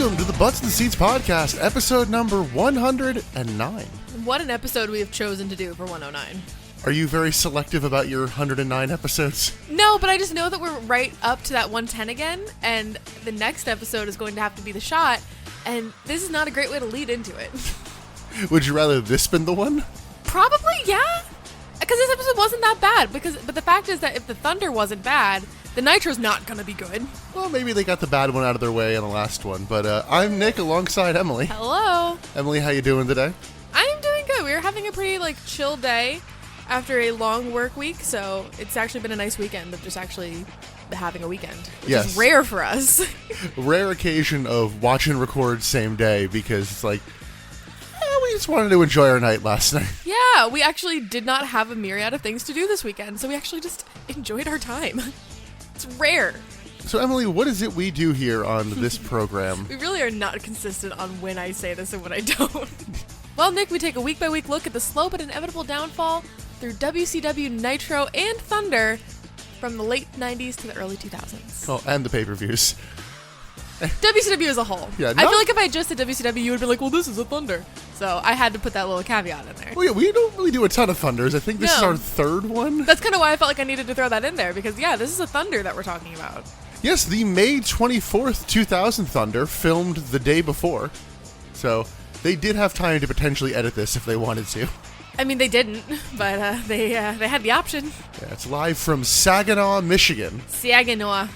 Welcome to the Butts in the Seats podcast, episode number 109. What an episode we have chosen to do for 109. Are you very selective about your 109 episodes? No, but I just know that we're right up to that 110 again, and the next episode is going to have to be the shot, and this is not a great way to lead into it. Would you rather this been the one? Probably, yeah. Because this episode wasn't that bad, but the fact is that if the Thunder wasn't bad, the Nitro's not going to be good. Well, maybe they got the bad one out of their way in the last one, but I'm Nick alongside Emily. Hello. Emily, how you doing today? I am doing good. We were having a pretty, chill day after a long work week, so it's actually been a nice weekend of just actually having a weekend, which is rare for us. Rare occasion of watch and record same day, because it's we just wanted to enjoy our night last night. Yeah, we actually did not have a myriad of things to do this weekend, so we actually just enjoyed our time. It's rare. So, Emily, what is it we do here on this program? We really are not consistent on when I say this and when I don't. Well, Nick, we take a week-by-week look at the slow but inevitable downfall through WCW, Nitro, and Thunder from the late 90s to the early 2000s. Oh, and the pay-per-views. WCW as a whole. Yeah, I feel like if I just said WCW, you would be like, well, this is a Thunder. So I had to put that little caveat in there. Well, yeah, we don't really do a ton of Thunders. I think this is our third one. That's kind of why I felt like I needed to throw that in there, because, yeah, this is a Thunder that we're talking about. Yes, the May 24th, 2000 Thunder filmed the day before. So they did have time to potentially edit this if they wanted to. I mean, they didn't, but they had the option. Yeah, it's live from Saginaw, Michigan. Saginaw.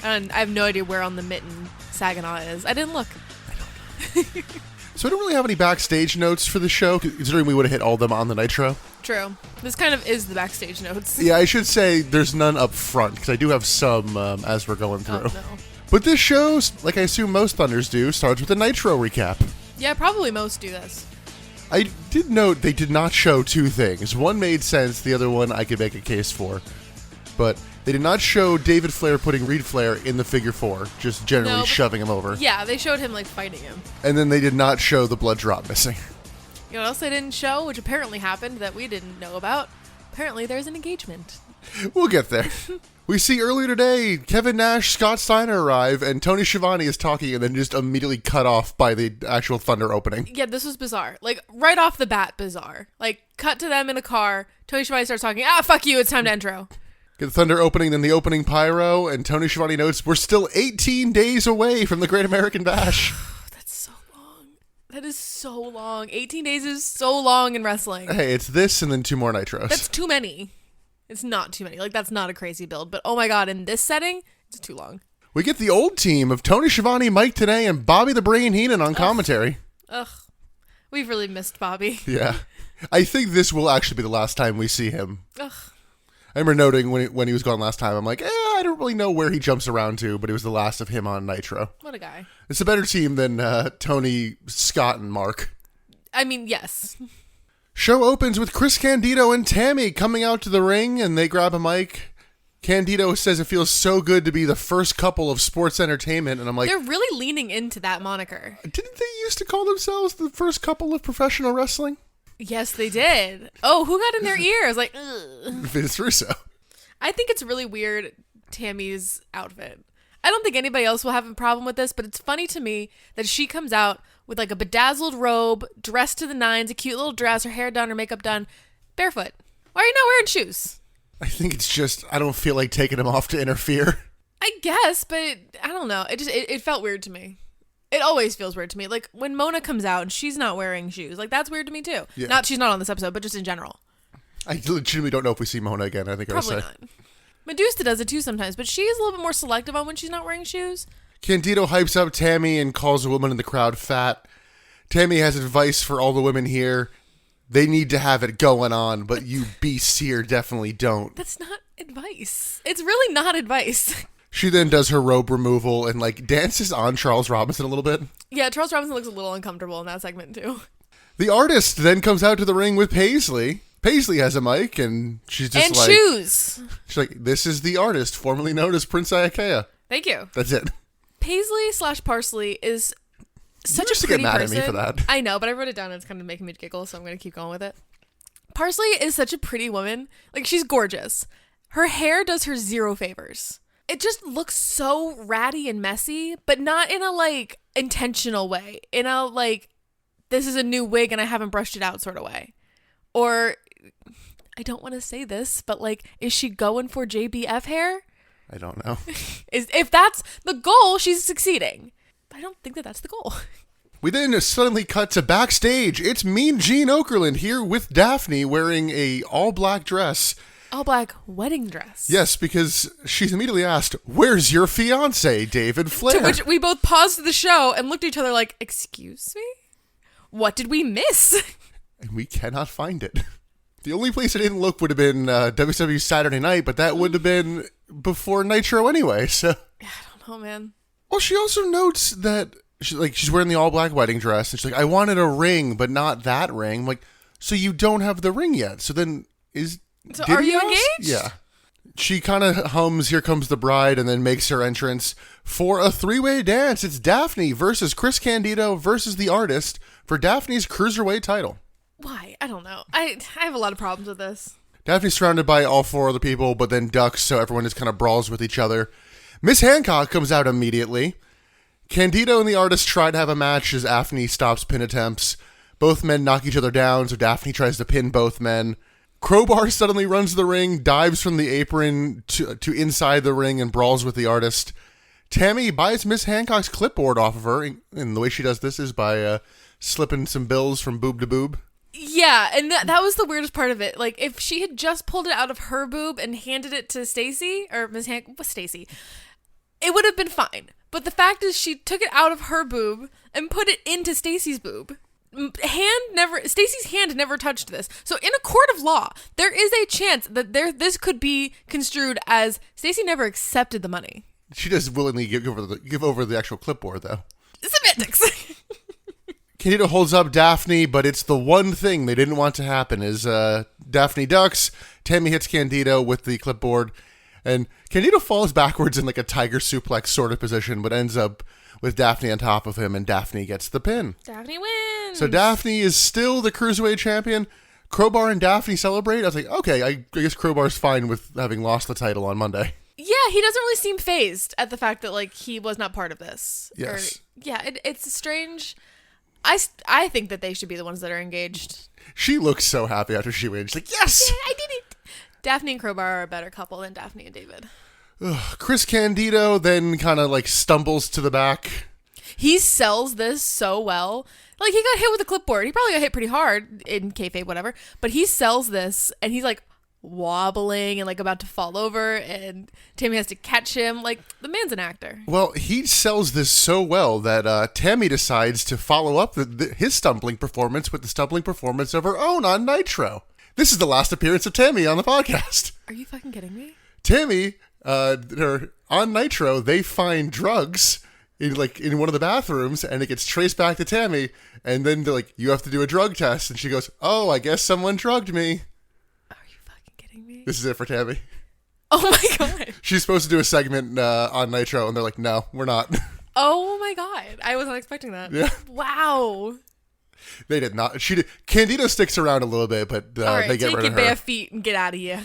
And I have no idea where on the mitten Saginaw is. I didn't look. So I don't really have any backstage notes for the show, considering we would have hit all of them on the Nitro. True. This kind of is the backstage notes. Yeah, I should say there's none up front, because I do have some as we're going through. Oh, no. But this show, like I assume most Thunders do, starts with a Nitro recap. Yeah, probably most do this. I did note they did not show two things. One made sense, the other one I could make a case for. But they did not show David Flair putting Reed Flair in the figure four, just generally shoving him over. Yeah, they showed him, fighting him. And then they did not show the blood drop missing. You know what else they didn't show, which apparently happened that we didn't know about? Apparently there's an engagement. We'll get there. We see earlier today, Kevin Nash, Scott Steiner arrive, and Tony Schiavone is talking and then just immediately cut off by the actual Thunder opening. Yeah, this was bizarre. Right off the bat, bizarre. Cut to them in a car, Tony Schiavone starts talking, fuck you, it's time to intro. Get the Thunder opening, then the opening pyro, and Tony Schiavone notes, we're still 18 days away from the Great American Bash. That's so long. That is so long. 18 days is so long in wrestling. Hey, it's this and then 2 more Nitros. That's too many. It's not too many. That's not a crazy build. But oh my god, in this setting, it's too long. We get the old team of Tony Schiavone, Mike Tenay, and Bobby the Brain Heenan on commentary. Ugh. We've really missed Bobby. Yeah. I think this will actually be the last time we see him. Ugh. I remember noting when he was gone last time, I'm like, I don't really know where he jumps around to, but it was the last of him on Nitro. What a guy. It's a better team than Tony, Scott, and Mark. I mean, yes. Show opens with Chris Candido and Tammy coming out to the ring, and they grab a mic. Candido says it feels so good to be the first couple of sports entertainment, and I'm like... They're really leaning into that moniker. Didn't they used to call themselves the first couple of professional wrestling? Yes, they did. Oh, who got in their ear? I was like, ugh. Vince Russo. I think it's really weird, Tammy's outfit. I don't think anybody else will have a problem with this, but it's funny to me that she comes out with a bedazzled robe, dressed to the nines, a cute little dress, her hair done, her makeup done, barefoot. Why are you not wearing shoes? I think it's just, I don't feel like taking them off to interfere. I guess, but I don't know. It felt weird to me. It always feels weird to me. When Mona comes out and she's not wearing shoes, that's weird to me too. Yeah. She's not on this episode, but just in general. I legitimately don't know if we see Mona again. I think probably not. Medusa does it too sometimes, but she is a little bit more selective on when she's not wearing shoes. Candido hypes up Tammy and calls a woman in the crowd fat. Tammy has advice for all the women here. They need to have it going on, but you beasts here definitely don't. That's not advice. It's really not advice. She then does her robe removal and dances on Charles Robinson a little bit. Yeah, Charles Robinson looks a little uncomfortable in that segment too. The artist then comes out to the ring with Paisley. Paisley has a mic and she's just and shoes. She's like, this is the artist formerly known as Prince Iakea. Thank you. That's it. Paisley/Parsley is such a pretty person. You get mad at me for that. I know, but I wrote it down and it's kind of making me giggle, so I'm going to keep going with it. Parsley is such a pretty woman. She's gorgeous. Her hair does her zero favors. it just looks so ratty and messy, but not in a like intentional way. In a like, this is a new wig and I haven't brushed it out sort of way. Or, I don't want to say this, but like, is she going for JBF hair? I don't know. If that's the goal, she's succeeding. But I don't think that that's the goal. We then suddenly cut to backstage. It's Mean Gene Okerlund here with Daphne wearing a all-black dress. All-black wedding dress. Yes, because she's immediately asked, "Where's your fiancé, David Flair?" To which we both paused the show and looked at each other like, excuse me? What did we miss? And we cannot find it. The only place I didn't look would have been WWE Saturday Night, but that would have been before Nitro anyway, so... I don't know, man. Well, she also notes that she's wearing the all-black wedding dress, and she's like, "I wanted a ring, but not that ring." I'm like, so you don't have the ring yet. So then are you engaged? Yeah. She kind of hums "Here Comes the Bride" and then makes her entrance for a three-way dance. It's Daphne versus Chris Candido versus the Artist for Daphne's Cruiserweight title. Why? I don't know. I have a lot of problems with this. Daphne's surrounded by all four other people, but then ducks, so everyone just kind of brawls with each other. Miss Hancock comes out immediately. Candido and the Artist try to have a match as Daphne stops pin attempts. Both men knock each other down, so Daphne tries to pin both men. Crowbar suddenly runs the ring, dives from the apron to inside the ring, and brawls with the Artist. Tammy buys Miss Hancock's clipboard off of her, and the way she does this is by slipping some bills from boob to boob. Yeah, and that was the weirdest part of it. Like, if she had just pulled it out of her boob and handed it to Stacy, or Miss Stacy, it would have been fine. But the fact is she took it out of her boob and put it into Stacy's boob. Stacy's hand never touched this. So in a court of law, there is a chance that this could be construed as Stacy never accepted the money. She does willingly give over the actual clipboard, though. Semantics. Candido holds up Daphne, but it's the one thing they didn't want to happen is Daphne ducks, Tammy hits Candido with the clipboard, and Candido falls backwards in like a tiger suplex sort of position, but ends up with Daphne on top of him, and Daphne gets the pin. Daphne wins! So Daphne is still the Cruiserweight champion. Crowbar and Daphne celebrate. I was like, okay, I guess Crowbar's fine with having lost the title on Monday. Yeah, he doesn't really seem fazed at the fact that like he was not part of this. Yes. It's strange. I think that they should be the ones that are engaged. She looks so happy after she wins. She's like, yes! Yeah, I did it! Daphne and Crowbar are a better couple than Daphne and David. Chris Candido then kind of like stumbles to the back. He sells this so well. Like, he got hit with a clipboard. He probably got hit pretty hard in kayfabe, whatever. But he sells this, and he's like wobbling and like about to fall over, and Tammy has to catch him. Like, the man's an actor. Well, he sells this so well that Tammy decides to follow up his stumbling performance with the stumbling performance of her own on Nitro. This is the last appearance of Tammy on the podcast. Are you fucking kidding me? Tammy, on Nitro, they find drugs in one of the bathrooms, and it gets traced back to Tammy, and then they're like, "You have to do a drug test," and she goes, "Oh, I guess someone drugged me." This is it for Tammy. Oh my god. She's supposed to do a segment on Nitro, and they're like, "No, we're not." Oh my god. I was not expecting that. Yeah. Wow. They did not. She did. Candido sticks around a little bit, but they get rid of her. Take your bare feet and get out of here.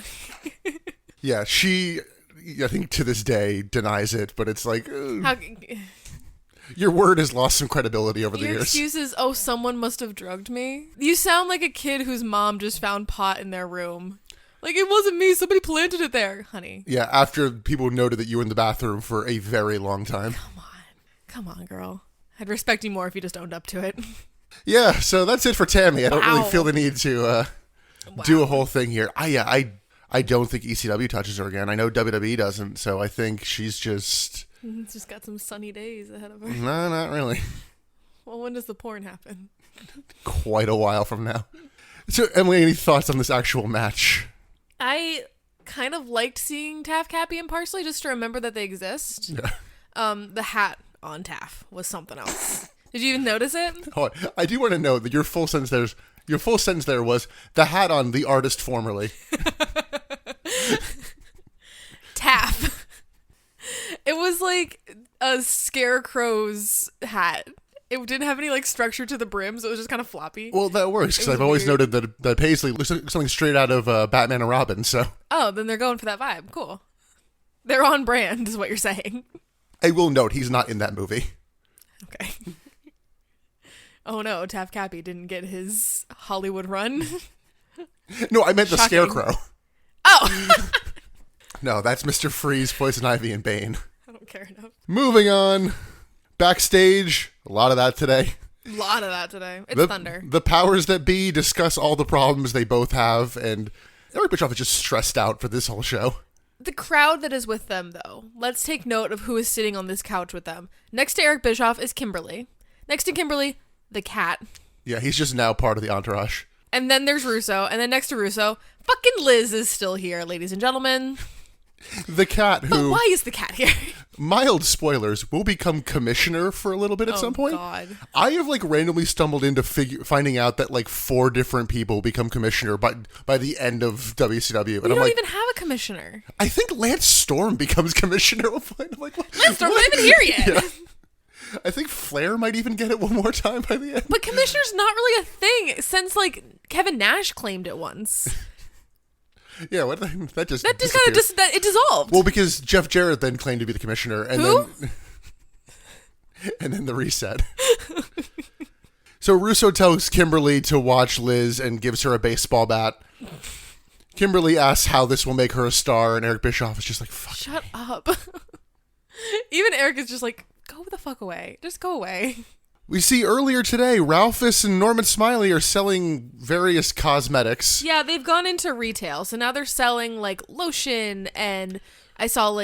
Yeah, she, I think to this day, denies it, but it's like, your word has lost some credibility over the years. Your excuse is, "Oh, someone must have drugged me." You sound like a kid whose mom just found pot in their room. Like, "It wasn't me, somebody planted it there, honey." Yeah, after people noted that you were in the bathroom for a very long time. Come on, girl. I'd respect you more if you just owned up to it. Yeah, so that's it for Tammy. I don't really feel the need to do a whole thing here. I don't think ECW touches her again. I know WWE doesn't, so I think she's just got some sunny days ahead of her. No, not really. Well, when does the porn happen? Quite a while from now. So, Emily, any thoughts on this actual match? I kind of liked seeing Taff, Cappy, and Parsley just to remember that they exist. Yeah. The hat on Taff was something else. Did you even notice it? Oh, I do want to know that your full sentence there was the hat on the Artist formerly. Taff. It was like a scarecrow's hat. It didn't have any like structure to the brim, so it was just kind of floppy. Well, that works because I've always noted that Paisley looks like something straight out of Batman and Robin. So. Oh, then they're going for that vibe. Cool. They're on brand, is what you're saying. I will note, he's not in that movie. Okay. Oh no, Taff Cappy didn't get his Hollywood run. No, I meant the Shocking. Scarecrow. Oh! No, that's Mr. Freeze, Poison Ivy, and Bane. I don't care enough. Moving on. Backstage, a lot of that today. A lot of that today. It's thunder. The powers that be discuss all the problems they both have, and Eric Bischoff is just stressed out for this whole show. The crowd that is with them, though. Let's take note of who is sitting on this couch with them. Next to Eric Bischoff is Kimberly. Next to Kimberly, the cat. Yeah, he's just now part of the entourage. And then there's Russo. And then next to Russo, fucking Liz is still here, ladies and gentlemen. The cat who... But why is the cat here? Mild spoilers, will become commissioner for a little bit at some point. Oh, God. I have, randomly stumbled into finding out that, 4 different people become commissioner by the end of WCW. And We don't even have a commissioner. I think Lance Storm becomes commissioner. I'm like, what? Lance Storm's not even here yet. Yeah. I think Flair might even get it one more time by the end. But commissioner's not really a thing since, Kevin Nash claimed it once. Yeah, that just kind of it dissolved. Well, because Jeff Jarrett then claimed to be the commissioner, and Who? then the reset. So Russo tells Kimberly to watch Liz and gives her a baseball bat. Kimberly asks how this will make her a star, and Eric Bischoff is just like, "Fuck." Shut up. Even Eric is just like, go the fuck away. Just go away. We see earlier today, Ralphus and Norman Smiley are selling various cosmetics. Yeah, they've gone into retail. So now they're selling lotion, and I saw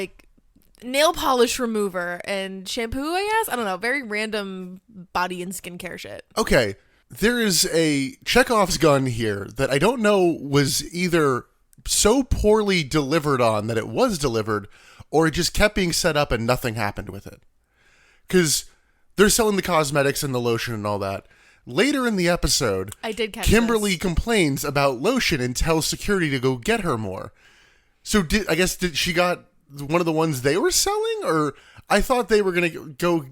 nail polish remover and shampoo, I guess. I don't know. Very random body and skincare shit. Okay, there is a Chekhov's gun here that I don't know was either so poorly delivered on that it was delivered, or it just kept being set up and nothing happened with it. Because they're selling the cosmetics and the lotion and all that. Later in the episode, I did catch Kimberly this. complains about lotion and tells security to go get her more. So did she got one of the ones they were selling, or I thought they were going to go.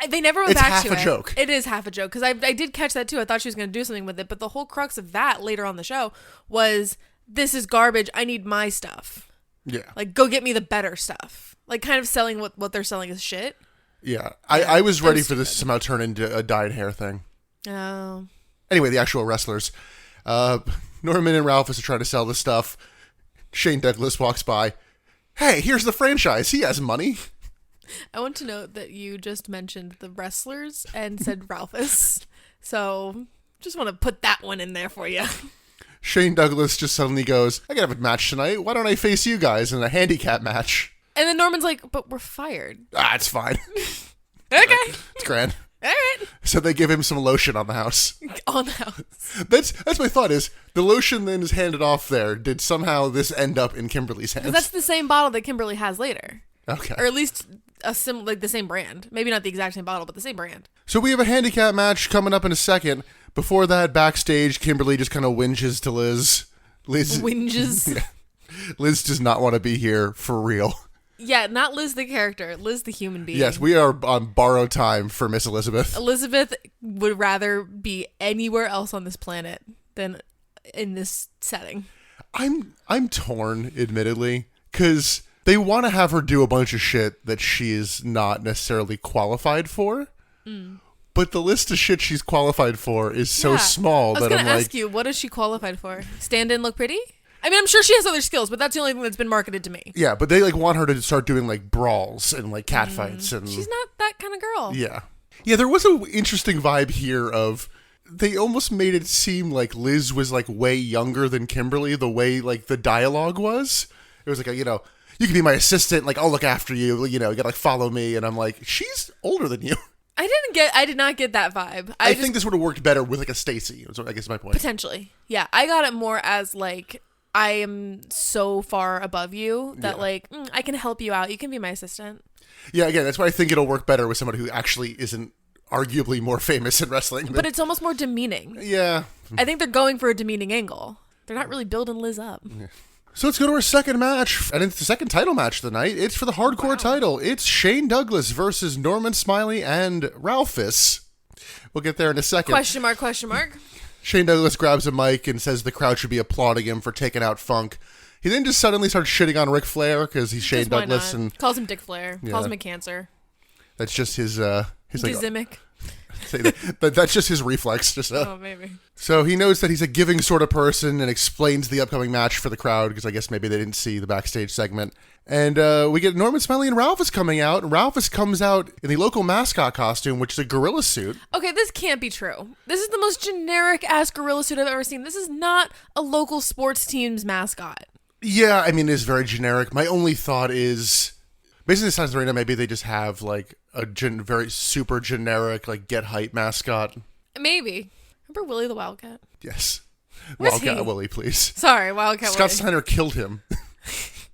They never went It's back half to a it. joke. It is half a joke because I did catch that too. I thought she was going to do something with it, but the whole crux of that later on the show was, this is garbage. I need my stuff. Yeah. Go get me the better stuff. Kind of selling what they're selling is shit. Yeah. I was ready for this to somehow turn into a dyed hair thing. Oh. Anyway, the actual wrestlers. Norman and Ralphus are trying to sell this stuff. Shane Douglas walks by. Hey, here's the franchise. He has money. I want to note that you just mentioned the wrestlers and said Ralphus. So just want to put that one in there for you. Shane Douglas just suddenly goes, I gotta have a match tonight. Why don't I face you guys in a handicap match? And then Norman's like, but we're fired. It's fine. Okay. It's grand. All right. So they give him some lotion on the house. On the house. That's my thought is, the lotion then is handed off there. Did somehow this end up in Kimberly's hands? That's the same bottle that Kimberly has later. Okay. Or at least the same brand. Maybe not the exact same bottle, but the same brand. So we have a handicap match coming up in a second. Before that, backstage, Kimberly just kind of whinges to Liz. Whinges. Yeah. Liz does not want to be here for real. Yeah, not Liz the character. Liz the human being. Yes, we are on borrowed time for Miss Elizabeth. Elizabeth would rather be anywhere else on this planet than in this setting. I'm torn, admittedly, because they want to have her do a bunch of shit that she is not necessarily qualified for. But the list of shit she's qualified for is so small that I'm like... I was going to ask you, what is she qualified for? Stand in, look pretty? I mean, I'm sure she has other skills, but that's the only thing that's been marketed to me. Yeah, but they want her to start doing brawls and cat fights. And she's not that kind of girl. Yeah. Yeah, there was an interesting vibe here of... They almost made it seem like Liz was way younger than Kimberly, the way the dialogue was. It was you can be my assistant, I'll look after you, you gotta follow me, and I'm like, she's older than you. I did not get that vibe. I think this would have worked better with a Stacy, I guess is my point. Potentially. Yeah, I got it more as I am so far above you that I can help you out. You can be my assistant. Yeah, again, that's why I think it'll work better with somebody who actually isn't arguably more famous in wrestling. But it's almost more demeaning. Yeah. I think they're going for a demeaning angle. They're not really building Liz up. Yeah. So let's go to our second match, and it's the second title match of the night. It's for the hardcore title. It's Shane Douglas versus Norman Smiley and Ralphus. We'll get there in a second. Question mark, question mark. Shane Douglas grabs a mic and says the crowd should be applauding him for taking out Funk. He then just suddenly starts shitting on Ric Flair because he's Shane Why Douglas, not? and Calls him Dick Flair. Yeah. Calls him a cancer. that's just his like, Gizimic. that's just his reflex. Just Oh, maybe. So he knows that he's a giving sort of person and explains the upcoming match for the crowd because I guess maybe they didn't see the backstage segment. And we get Norman Smiley and Ralphus coming out. Ralphus comes out in the local mascot costume, which is a gorilla suit. Okay, this can't be true. This is the most generic-ass gorilla suit I've ever seen. This is not a local sports team's mascot. Yeah, I mean, it is very generic. My only thought is, based on the size of the arena, maybe they just have like a very super generic, like get hype mascot. Maybe. Remember Willie the Wildcat? Yes. Where's Wildcat he? Willie, please. Sorry, Wildcat Scott Willie. Steiner killed him.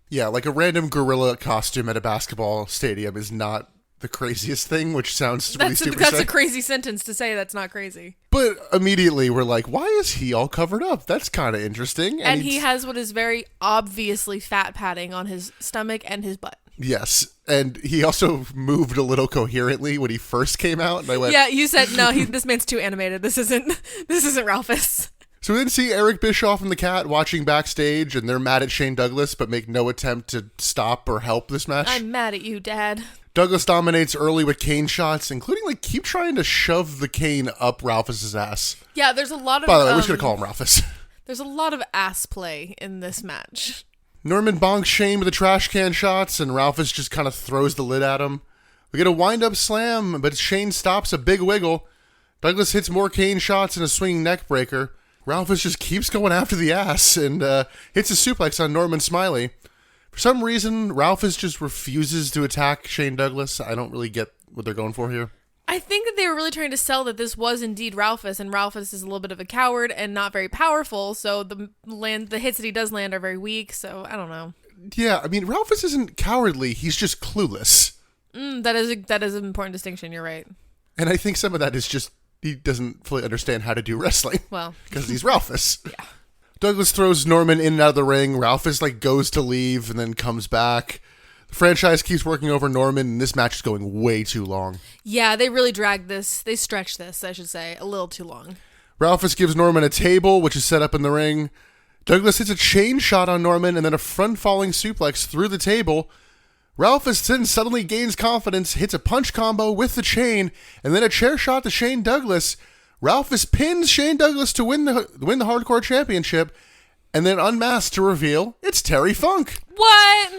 Yeah, like a random gorilla costume at a basketball stadium is not the craziest thing, which sounds really stupid. That's a crazy sentence to say. That's not crazy. But immediately we're like, why is he all covered up? That's kind of interesting. And he has what is very obviously fat padding on his stomach and his butt. Yes, and he also moved a little coherently when he first came out. And I went, Yeah, you said no. This man's too animated. This isn't Ralphus. So we then see Eric Bischoff and the Cat watching backstage, and they're mad at Shane Douglas, but make no attempt to stop or help this match. I'm mad at you, Dad. Douglas dominates early with cane shots, including like keep trying to shove the cane up Ralphus's ass. Yeah, there's a lot of. By the way, we're just gonna call him Ralphus. There's a lot of ass play in this match. Norman bonks Shane with the trash can shots, and Ralphus just kind of throws the lid at him. We get a wind-up slam, but Shane stops a big wiggle. Douglas hits more cane shots and a swinging neck breaker. Ralphus just keeps going after the ass and hits a suplex on Norman Smiley. For some reason, Ralphus just refuses to attack Shane Douglas. I don't really get what they're going for here. I think that they were really trying to sell that this was indeed Ralphus, and Ralphus is a little bit of a coward and not very powerful, so the hits that he does land are very weak, so I don't know. Yeah, I mean, Ralphus isn't cowardly. He's just clueless. That is an important distinction, you're right. And I think some of that is just he doesn't fully understand how to do wrestling. Well. Because he's Ralphus. Yeah. Douglas throws Norman in and out of the ring. Ralphus goes to leave and then comes back. The franchise keeps working over Norman, and this match is going way too long. Yeah, they really dragged this. They stretched this, I should say, a little too long. Ralphus gives Norman a table, which is set up in the ring. Douglas hits a chain shot on Norman and then a front-falling suplex through the table. Ralphus then suddenly gains confidence, hits a punch combo with the chain, and then a chair shot to Shane Douglas. Ralphus pins Shane Douglas to win the Hardcore Championship, and then unmasked to reveal it's Terry Funk. What?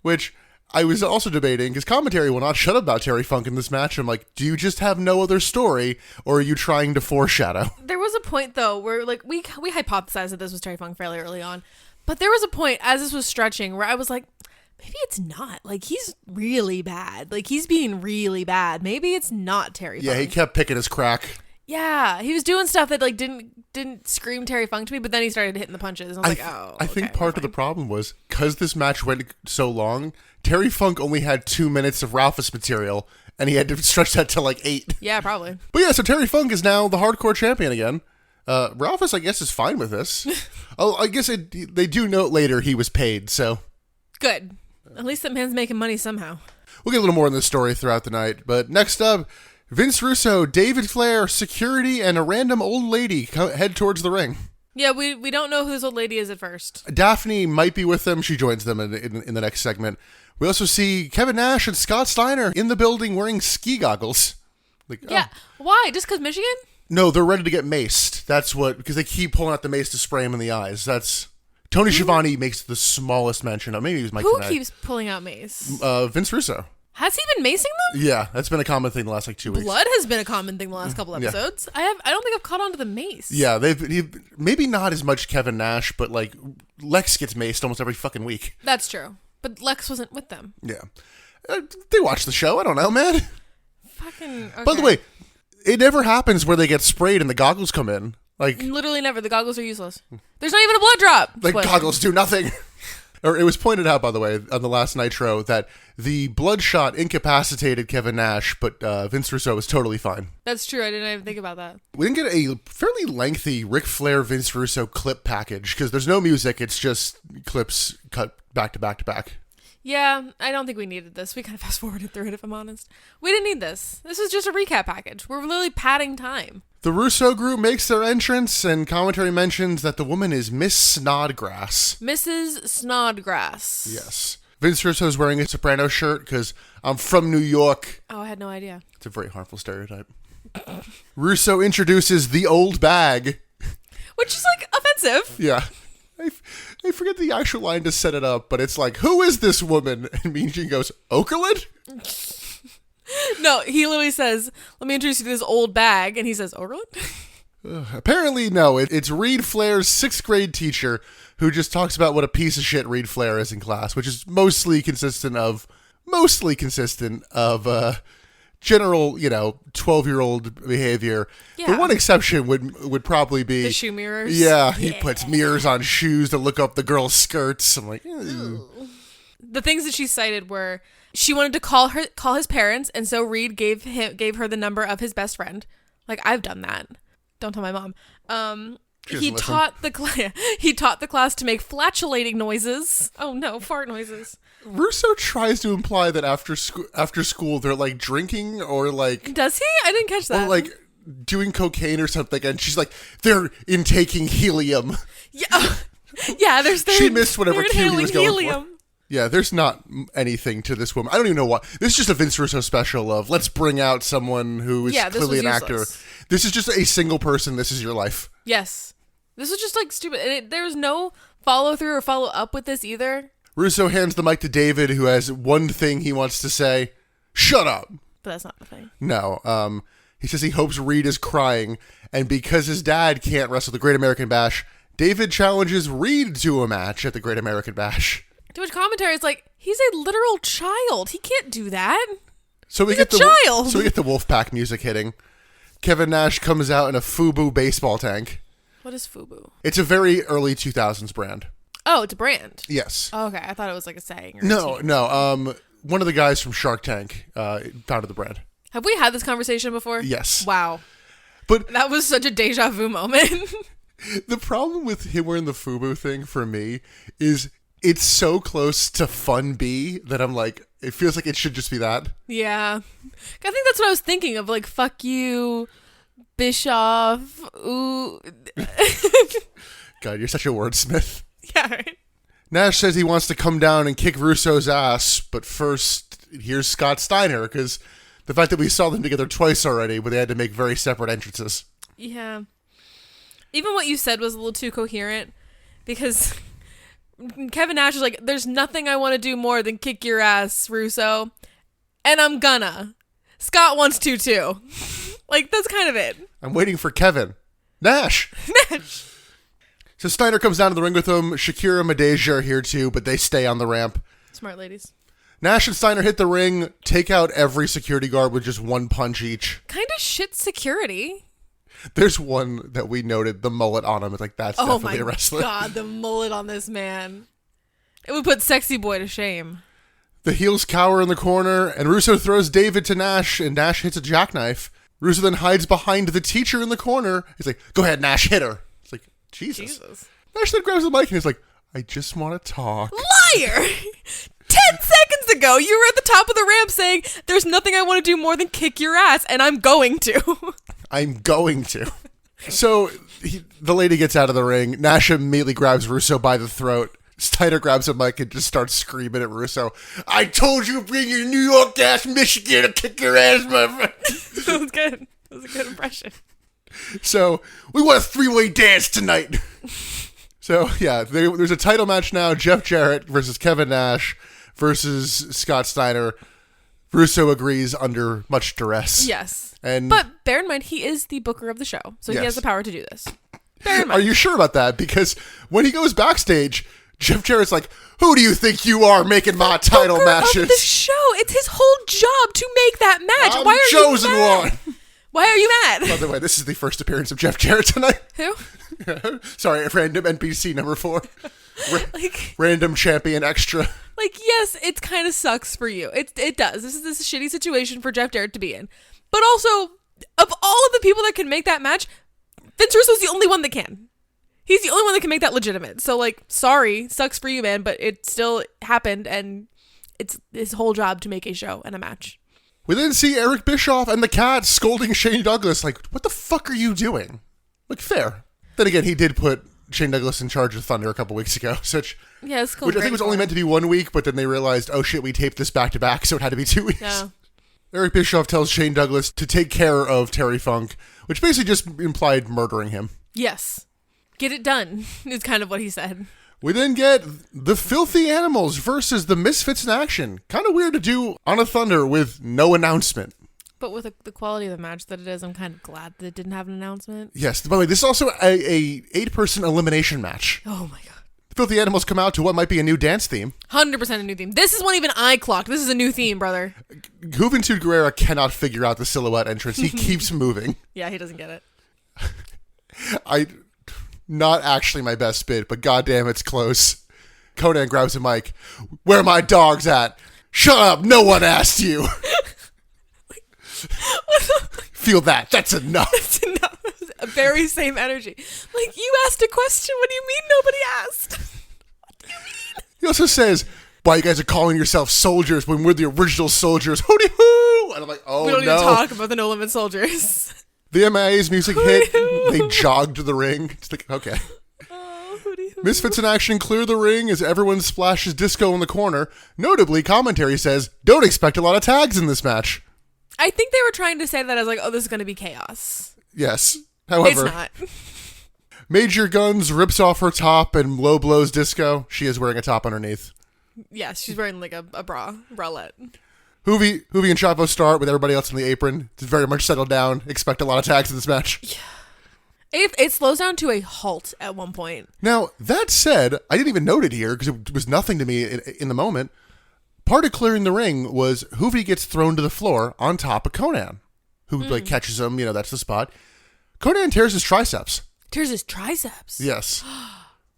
Which I was also debating, because commentary will not shut up about Terry Funk in this match. I'm like, do you just have no other story, or are you trying to foreshadow? There was a point, though, where like we hypothesized that this was Terry Funk fairly early on, but there was a point as this was stretching where I was like, maybe it's not. Like, he's really bad. Like, he's being really bad. Maybe it's not Terry Funk. Yeah, he kept picking his crack. Yeah, he was doing stuff that like didn't scream Terry Funk to me, but then he started hitting the punches. And I was like, oh. I think okay, part of the problem was because this match went so long, Terry Funk only had 2 minutes of Ralphus material, and he had to stretch that to like 8. Yeah, probably. But yeah, so Terry Funk is now the Hardcore Champion again. Ralphus, I guess, is fine with this. Oh, I guess they do note later he was paid, so Good. At least that man's making money somehow. we'll get a little more in this story throughout the night. But next up, Vince Russo, David Flair, security, and a random old lady head towards the ring. Yeah, we don't know who this old lady is at first. Daphne might be with them. She joins them in the next segment. We also see Kevin Nash and Scott Steiner in the building wearing ski goggles. Like, Yeah. oh. Why? Just because Michigan? No, they're ready to get maced. That's what, because they keep pulling out the mace to spray him in the eyes. That's Tony Schiavone makes the smallest mention of. Maybe it was Mike Who Tenay. keeps pulling out mace? Vince Russo. Has he been macing them? Yeah, that's been a common thing the last 2 weeks. Blood has been a common thing the last couple episodes. I don't think I've caught on to the mace. Yeah, maybe not as much Kevin Nash, but like Lex gets maced almost every fucking week. That's true. But Lex wasn't with them. Yeah, they watch the show. I don't know, man. Fucking. Okay. By the way, it never happens where they get sprayed and the goggles come in. Like Literally never. The goggles are useless. There's not even a blood drop. like Spoiler. goggles do nothing. Or it was pointed out, by the way, on the last Nitro that the bloodshot incapacitated Kevin Nash, but Vince Russo was totally fine. That's true. I didn't even think about that. We didn't get a fairly lengthy Ric Flair Vince Russo clip package because there's no music. It's just clips cut back to back to back. Yeah, I don't think we needed this. We kind of fast forwarded through it, if I'm honest. We didn't need this. This was just a recap package. We're literally padding time. The Russo group makes their entrance, and commentary mentions that the woman is Miss Snodgrass. Mrs. Snodgrass. Yes. Vince Russo's wearing a Soprano shirt because I'm from New York. Oh, I had no idea. It's a very harmful stereotype. Russo introduces the old bag. Which is, like, offensive. Yeah. I forget the actual line to set it up, but it's like, who is this woman? And Mean Gene goes, Okerlund? No, he literally says, let me introduce you to this old bag. And he says, Okerlund? Apparently, no. It's Reed Flair's 6th grade teacher who just talks about what a piece of shit Reed Flair is in class, which is mostly consistent of general, 12-year-old behavior. Yeah. The one exception would probably be The shoe mirrors. Yeah, he puts mirrors on shoes to look up the girl's skirts. I'm like, The things that she cited were she wanted to call his parents, and so Reed gave her the number of his best friend. Like, I've done that. Don't tell my mom. He taught the class to make flatulating noises. Oh no, fart noises. Russo tries to imply that after school they're like drinking or like. Does he? I didn't catch that. Or like doing cocaine or something, and she's like, they're intaking helium. Yeah, yeah. She missed whatever cue he was going helium. for. Yeah, there's not anything to this woman. I don't even know what. This is just a Vince Russo special of let's bring out someone who is clearly an actor. This is just a single person. This is your life. Yes. This was just like stupid. And there's no follow through or follow up with this either. Russo hands the mic to David, who has one thing he wants to say. Shut up. But that's not the thing. No. He says he hopes Reed is crying. And because his dad can't wrestle the Great American Bash, David challenges Reed to a match at the Great American Bash. To which commentary is like, he's a literal child. He can't do that. So we he's get a child. So we get the Wolfpack music hitting. Kevin Nash comes out in a FUBU baseball tank. What is FUBU? It's a very early 2000s brand. Oh, it's a brand. Yes. Oh, okay, I thought it was like a saying. Or No. One of the guys from Shark Tank founded the brand. Have we had this conversation before? Yes. Wow. But that was such a deja vu moment. The problem with him wearing the FUBU thing for me is it's so close to Fun B that I'm like, it feels like it should just be that. Yeah. I think that's what I was thinking of, like, fuck you, Bischoff, ooh. God, you're such a wordsmith. Yeah, right. Nash says he wants to come down and kick Russo's ass, but first, here's Scott Steiner, because the fact that we saw them together twice already, but they had to make very separate entrances. Yeah. Even what you said was a little too coherent, because Kevin Nash is like, there's nothing I want to do more than kick your ass, Russo, and I'm gonna. Scott wants to, too. Like, that's kind of it. I'm waiting for Kevin. Nash! Nash! So Steiner comes down to the ring with him. Shakira and Madeja are here too, but they stay on the ramp. Smart ladies. Nash and Steiner hit the ring, take out every security guard with just one punch each. Kind of shit security. There's one that we noted, the mullet on him. It's like, that's definitely a wrestler. Oh my God, the mullet on this man. It would put Sexy Boy to shame. The heels cower in the corner, and Russo throws David to Nash, and Nash hits a jackknife. Russo then hides behind the teacher in the corner. He's like, go ahead, Nash, hit her. It's like, Jesus. Nash then grabs the mic and he's like, I just want to talk. Liar! 10 seconds ago, you were at the top of the ramp saying, there's nothing I want to do more than kick your ass, and I'm going to. I'm going to. So the lady gets out of the ring. Nash immediately grabs Russo by the throat. Steiner grabs a mic and just starts screaming at Russo. I told you to bring your New York ass Michigan to kick your ass, my friend. That was good. That was a good impression. So we want a 3-way dance tonight. So yeah, there's a title match now. Jeff Jarrett versus Kevin Nash versus Scott Steiner. Russo agrees under much duress. Yes. But bear in mind, he is the booker of the show, so he has the power to do this. Bear in mind. Are you sure about that? Because when he goes backstage, Jeff Jarrett's like, who do you think you are making my title matches? Of the show. It's his whole job to make that match. I'm Why are chosen you mad? one. Why are you mad? By the way, this is the first appearance of Jeff Jarrett tonight. Who? Sorry, random NPC number 4. Random champion extra. Like, yes, it kind of sucks for you. It does. This is a shitty situation for Jeff Jarrett to be in. But also, of all of the people that can make that match, Vince Russo's the only one that can. He's the only one that can make that legitimate. So, like, sorry, sucks for you, man, but it still happened, and it's his whole job to make a show and a match. We then see Eric Bischoff and the Cat scolding Shane Douglas, like, what the fuck are you doing? Like, fair. Then again, he did put Shane Douglas in charge of Thunder a couple weeks ago, which I think was only meant to be 1 week, but then they realized, oh shit, we taped this back-to-back, so it had to be 2 weeks. Yeah. Eric Bischoff tells Shane Douglas to take care of Terry Funk, which basically just implied murdering him. Yes. Get it done, is kind of what he said. We then get the Filthy Animals versus the Misfits in action. Kind of weird to do on a Thunder with no announcement. But with the quality of the match that it is, I'm kind of glad that it didn't have an announcement. Yes. By the way, this is also a 8-person elimination match. Oh my god. The Filthy Animals come out to what might be a new dance theme. 100% a new theme. This is one even I clocked. This is a new theme, brother. Juventud Guerrera cannot figure out the silhouette entrance. He keeps moving. Yeah, he doesn't get I it. not actually my best bit, but goddamn, it's close. Conan grabs a mic. Where are my dogs at? Shut up! No one asked you. Feel that? That's enough. That's enough. Very same energy. Like, you asked a question. What do you mean nobody asked? What do you mean? He also says, "Why you guys are calling yourself soldiers when we're the original soldiers?" Hooty hoo! And I'm like, oh no. We don't even talk about the No Limit Soldiers. The MIA's music hit. They jogged the ring. It's like, okay. Oh, hooty hoo. Misfits in action clear the ring as everyone splashes disco in the corner. Notably, commentary says, don't expect a lot of tags in this match. I think they were trying to say that as like, oh, this is going to be chaos. Yes. However, it's not. Major Guns rips off her top and low blows Disco. She is wearing a top underneath. Yes, she's wearing like a bralette. Hoovy and Chavo start with everybody else in the apron. It's very much settled down. Expect a lot of tags in this match. Yeah. It slows down to a halt at one point. Now, that said, I didn't even note it here because it was nothing to me in the moment. Part of clearing the ring was Hoovy gets thrown to the floor on top of Conan, who like catches him. You know, that's the spot. Conan tears his triceps. Tears his triceps? Yes.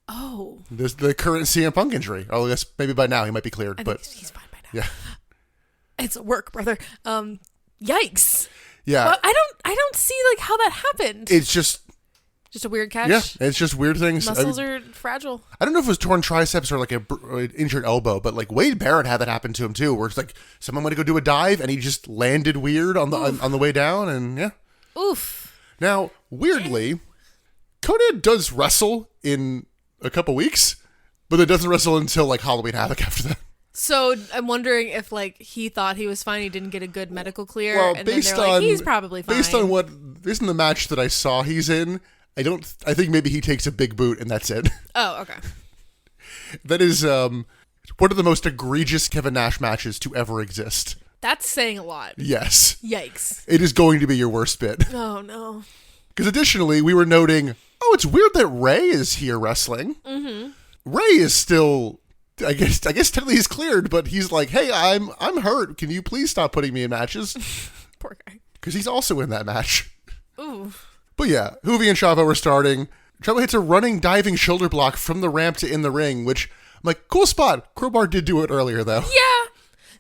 Oh. There's the current CM Punk injury. Oh, I guess maybe by now he might be cleared. I but think he's fine by now. Yeah. It's work, brother. Yikes. Yeah. Well, I don't see like how that happened. It's just a weird catch. Yeah, it's just weird things. Muscles are fragile. I don't know if it was torn triceps or like an injured elbow, but like Wade Barrett had that happen to him too, where it's like someone went to go do a dive and he just landed weird on the way down, and yeah. Oof. Now, weirdly, Conan does wrestle in a couple weeks, but it doesn't wrestle until like Halloween Havoc after that. So I'm wondering if like he thought he was fine, he didn't get a good medical clear, Well, and based then they're on like, he's probably fine. Based on the match that I saw he's in, I think maybe he takes a big boot and that's it. Oh, okay. That is one of the most egregious Kevin Nash matches to ever exist. That's saying a lot. Yes. Yikes. It is going to be your worst bit. Oh, no. Because additionally, we were noting, it's weird that Ray is here wrestling. Mm-hmm. Ray is still, I guess technically he's cleared, but he's like, hey, I'm hurt. Can you please stop putting me in matches? Poor guy. Because he's also in that match. Ooh. But yeah, Hoovy and Chavo are starting. Chavo hits a running diving shoulder block from the ramp to in the ring, which I'm like, cool spot. Crowbar did do it earlier though. Yeah.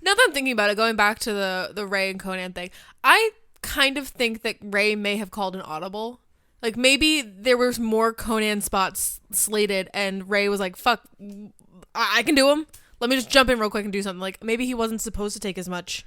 Now that I'm thinking about it, going back to the Ray and Conan thing, I kind of think that Ray may have called an audible. Like maybe there was more Conan spots slated and Ray was like, fuck, I can do them. Let me just jump in real quick and do something. Like maybe he wasn't supposed to take as much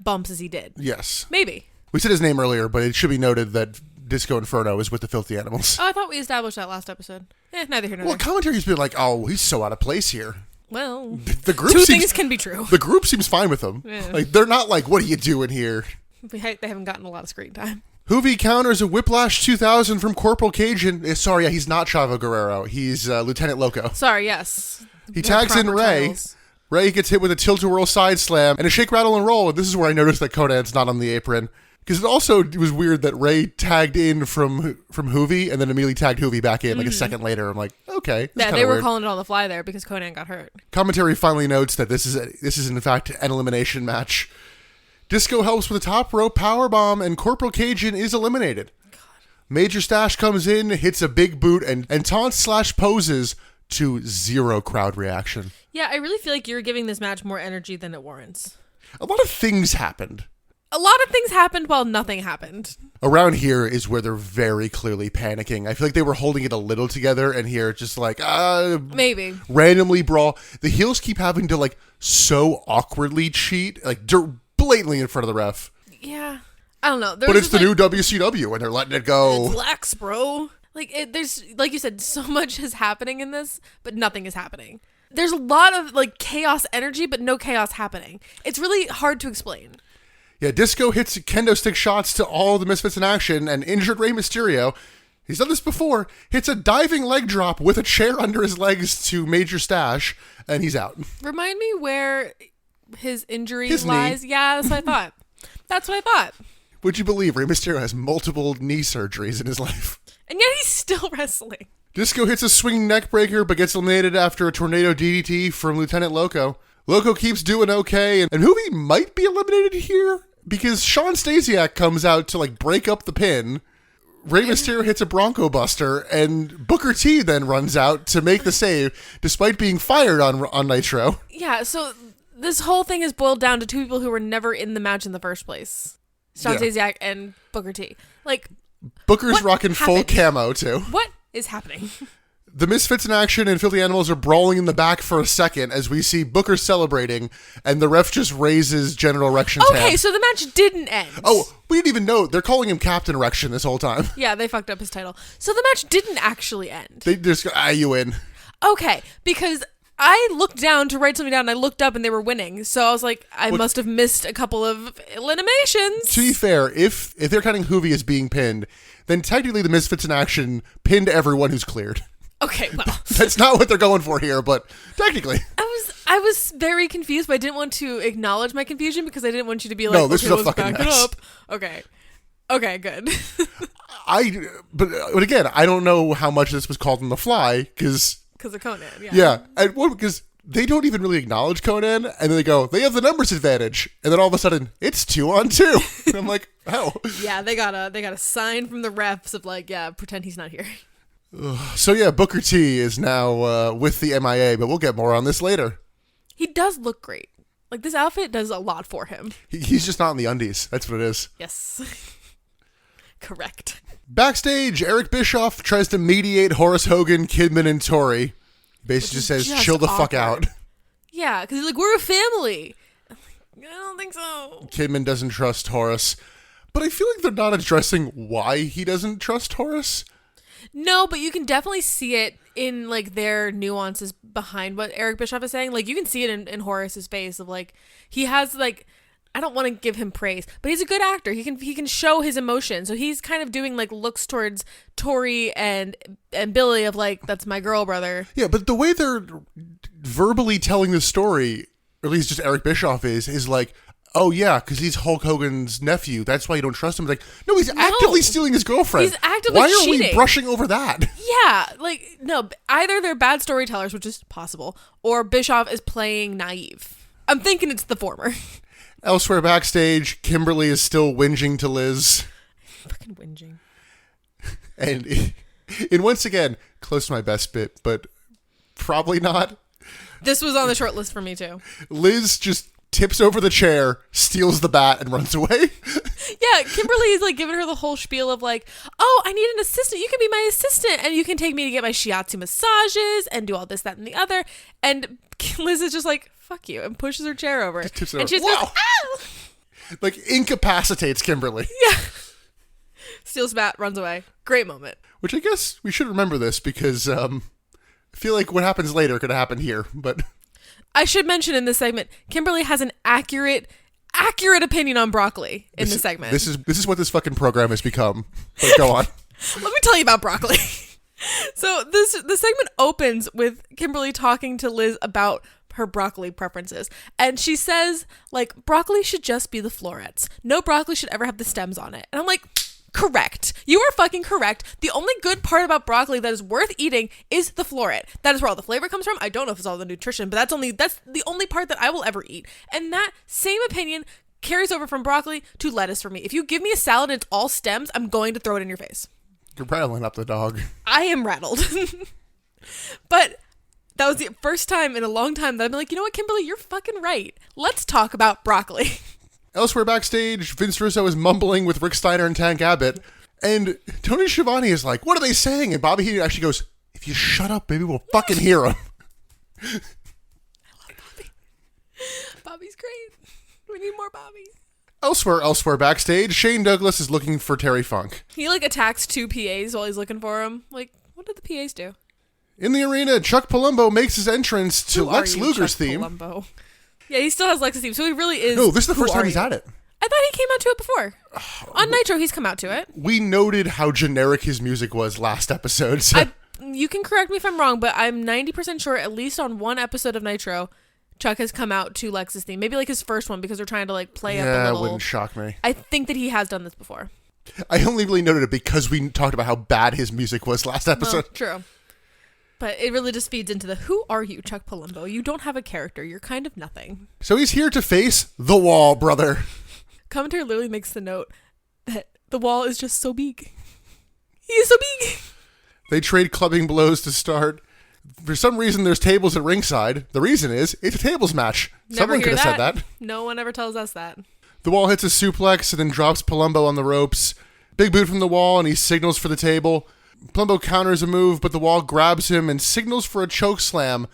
bumps as he did. Yes. Maybe. We said his name earlier, but it should be noted that Disco Inferno is with the Filthy Animals. Oh, I thought we established that last episode. Neither here nor there. Well, commentary's been like, he's so out of place here. Well, the group two things can be true. The group seems fine with him. Yeah. Like they're not like, what are you doing here? They haven't gotten a lot of screen time. Hoovy counters a Whiplash 2000 from Corporal Cajun. Sorry, he's not Chavo Guerrero. He's Lieutenant Loco. Sorry, yes. He tags in Ray. Titles. Ray gets hit with a tilt-a-whirl side slam and a shake, rattle, and roll. And this is where I noticed that Conan's not on the apron. Because it was weird that Ray tagged in from Hoovy and then immediately tagged Hoovy back in like a second later. I'm like, okay. Yeah, they were calling it on the fly there because Conan got hurt. Commentary finally notes that this is in fact an elimination match. Disco helps with a top rope powerbomb and Corporal Cajun is eliminated. God. Major Stash comes in, hits a big boot and taunts / poses to zero crowd reaction. Yeah, I really feel like you're giving this match more energy than it warrants. A lot of things happened. A lot of things happened while nothing happened. Around here is where they're very clearly panicking. I feel like they were holding it a little together, and here it's just like, maybe. Randomly brawl. The heels keep having to, like, so awkwardly cheat. Like, blatantly in front of the ref. Yeah. I don't know. But it's the new WCW, and they're letting it go. It's lax, bro. Like, there's, like you said, so much is happening in this, but nothing is happening. There's a lot of, like, chaos energy, but no chaos happening. It's really hard to explain. Yeah, Disco hits kendo stick shots to all the Misfits in action, and injured Rey Mysterio, he's done this before, hits a diving leg drop with a chair under his legs to Major Stash, and he's out. Remind me where his injury His lies. knee. Yeah, that's what I thought. That's what I thought. Would you believe Rey Mysterio has multiple knee surgeries in his life? And yet he's still wrestling. Disco hits a swinging neck breaker, but gets eliminated after a tornado DDT from Lieutenant Loco. Loco keeps doing okay, and Hoovy might be eliminated here because Sean Stasiak comes out to like break up the pin. Rey Mysterio hits a Bronco Buster, and Booker T then runs out to make the save, despite being fired on Nitro. Yeah, so this whole thing is boiled down to two people who were never in the match in the first place. Sean Stasiak and Booker T. Like, Booker's rocking full camo, too. What is happening? The Misfits in action and Filthy Animals are brawling in the back for a second as we see Booker celebrating, and the ref just raises General Erection's hand. Okay, so the match didn't end. Oh, we didn't even know. They're calling him Captain Erection this whole time. Yeah, they fucked up his title. So the match didn't actually end. They just go, you win. Okay, because I looked down to write something down, and I looked up, and they were winning. So I was like, I must have missed a couple of eliminations. To be fair, if they're counting Hoovy as being pinned, then technically the Misfits in action pinned everyone who's cleared. Okay, well. That's not what they're going for here, but technically. I was very confused, but I didn't want to acknowledge my confusion because I didn't want you to be like, no, this is a fucking back mess. it up. Okay, good. But again, I don't know how much this was called on the fly, because of Conan, yeah. Yeah, and because they don't even really acknowledge Conan, and then they go, they have the numbers advantage, and then all of a sudden, it's 2-on-2. And I'm like, oh. Yeah, they got a sign from the refs of like, yeah, pretend he's not here. So yeah, Booker T is now with the MIA, but we'll get more on this later. He does look great. Like, this outfit does a lot for him. He's just not in the undies. That's what it is. Yes. Correct. Backstage, Eric Bischoff tries to mediate Horace Hogan, Kidman, and Tori. Basically just says, chill the fuck out. Yeah, because he's like, we're a family. I'm like, I don't think so. Kidman doesn't trust Horace. But I feel like they're not addressing why he doesn't trust Horace. No, but you can definitely see it in like their nuances behind what Eric Bischoff is saying. Like, you can see it in Horace's face of like, he has like, I don't want to give him praise, but he's a good actor. He can show his emotion. So he's kind of doing like looks towards Tori and Billy of like, that's my girl, brother. Yeah, but the way they're verbally telling the story, or at least just Eric Bischoff is like, oh yeah, because he's Hulk Hogan's nephew. That's why you don't trust him. Like, no, he's actively stealing his girlfriend. He's actively Why are cheating. we brushing over that? Yeah, like, no, either they're bad storytellers, which is possible, or Bischoff is playing naive. I'm thinking it's the former. Elsewhere backstage, Kimberly is still whinging to Liz. Fucking whinging. And once again, close to my best bit, but probably not. This was on the short list for me too. Liz just tips over the chair, steals the bat, and runs away. Yeah, Kimberly is like giving her the whole spiel of like, oh, I need an assistant. You can be my assistant, and you can take me to get my shiatsu massages and do all this, that, and the other. And Liz is just like, fuck you, and pushes her chair over. Just tips it and over. she just goes, ow! Like, incapacitates Kimberly. Yeah. Steals bat, runs away. Great moment. Which I guess we should remember this because I feel like what happens later could happen here, but... I should mention in this segment, Kimberly has an accurate opinion on broccoli in this segment. This is what this fucking program has become. But go on. Let me tell you about broccoli. So the segment opens with Kimberly talking to Liz about her broccoli preferences. And she says, like, broccoli should just be the florets. No broccoli should ever have the stems on it. And I'm like, correct. You are fucking correct. The only good part about broccoli that is worth eating is the floret. That is where all the flavor comes from. I don't know if it's all the nutrition, but that's the only part that I will ever eat. And that same opinion carries over from broccoli to lettuce for me. If you give me a salad and it's all stems, I'm going to throw it in your face. You're rattling up the dog. I am rattled. But that was the first time in a long time that I've been like, you know what, Kimberly, you're fucking right. Let's talk about broccoli. Elsewhere backstage, Vince Russo is mumbling with Rick Steiner and Tank Abbott, and Tony Schiavone is like, what are they saying? And Bobby Heenan actually goes, if you shut up, baby, we'll fucking hear them. I love Bobby. Bobby's great. We need more Bobby. Elsewhere backstage, Shane Douglas is looking for Terry Funk. He like attacks 2 PAs while he's looking for him. Like, what did the PAs do? In the arena, Chuck Palumbo makes his entrance to Lex Luger's theme. Palumbo? Yeah, he still has Lex's theme, so he really is. No, this is the first time he's at it. I thought he came out to it before. On Nitro, he's come out to it. We noted how generic his music was last episode. So. You can correct me if I'm wrong, but I'm 90% sure, at least on one episode of Nitro, Chuck has come out to Lex's theme. Maybe like his first one, because they're trying to like play up a little. Yeah, it wouldn't shock me. I think that he has done this before. I only really noted it because we talked about how bad his music was last episode. Oh, true. But it really just feeds into the, who are you, Chuck Palumbo? You don't have a character. You're kind of nothing. So he's here to face the Wall, brother. Commentary literally makes the note that the Wall is just so big. He is so big. They trade clubbing blows to start. For some reason, there's tables at ringside. The reason is, it's a tables match. Someone could have said that. No one ever tells us that. The Wall hits a suplex and then drops Palumbo on the ropes. Big boot from the Wall, and he signals for the table. Palumbo counters a move, but the Wall grabs him and signals for a choke slam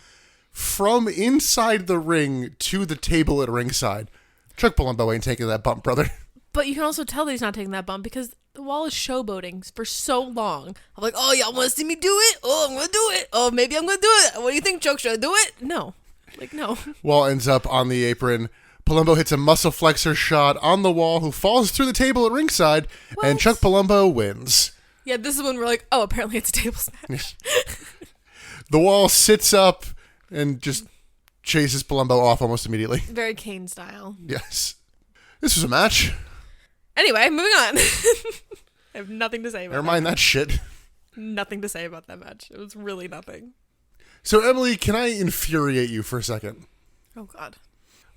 from inside the ring to the table at ringside. Chuck Palumbo ain't taking that bump, brother. But you can also tell that he's not taking that bump because the Wall is showboating for so long. I'm like, oh, y'all want to see me do it? Oh, I'm going to do it. Oh, maybe I'm going to do it. What do you think, Chuck? Should I do it? No. Like, no. Wall ends up on the apron. Palumbo hits a muscle flexor shot on the Wall, who falls through the table at ringside, and Chuck Palumbo wins. Yeah, this is when we're like, oh, apparently it's a tables match. The Wall sits up and just chases Palumbo off almost immediately. Very Kane style. Yes. This was a match. Anyway, moving on. I have nothing to say about Never mind that shit. Nothing to say about that match. It was really nothing. So, Emily, can I infuriate you for a second? Oh, God.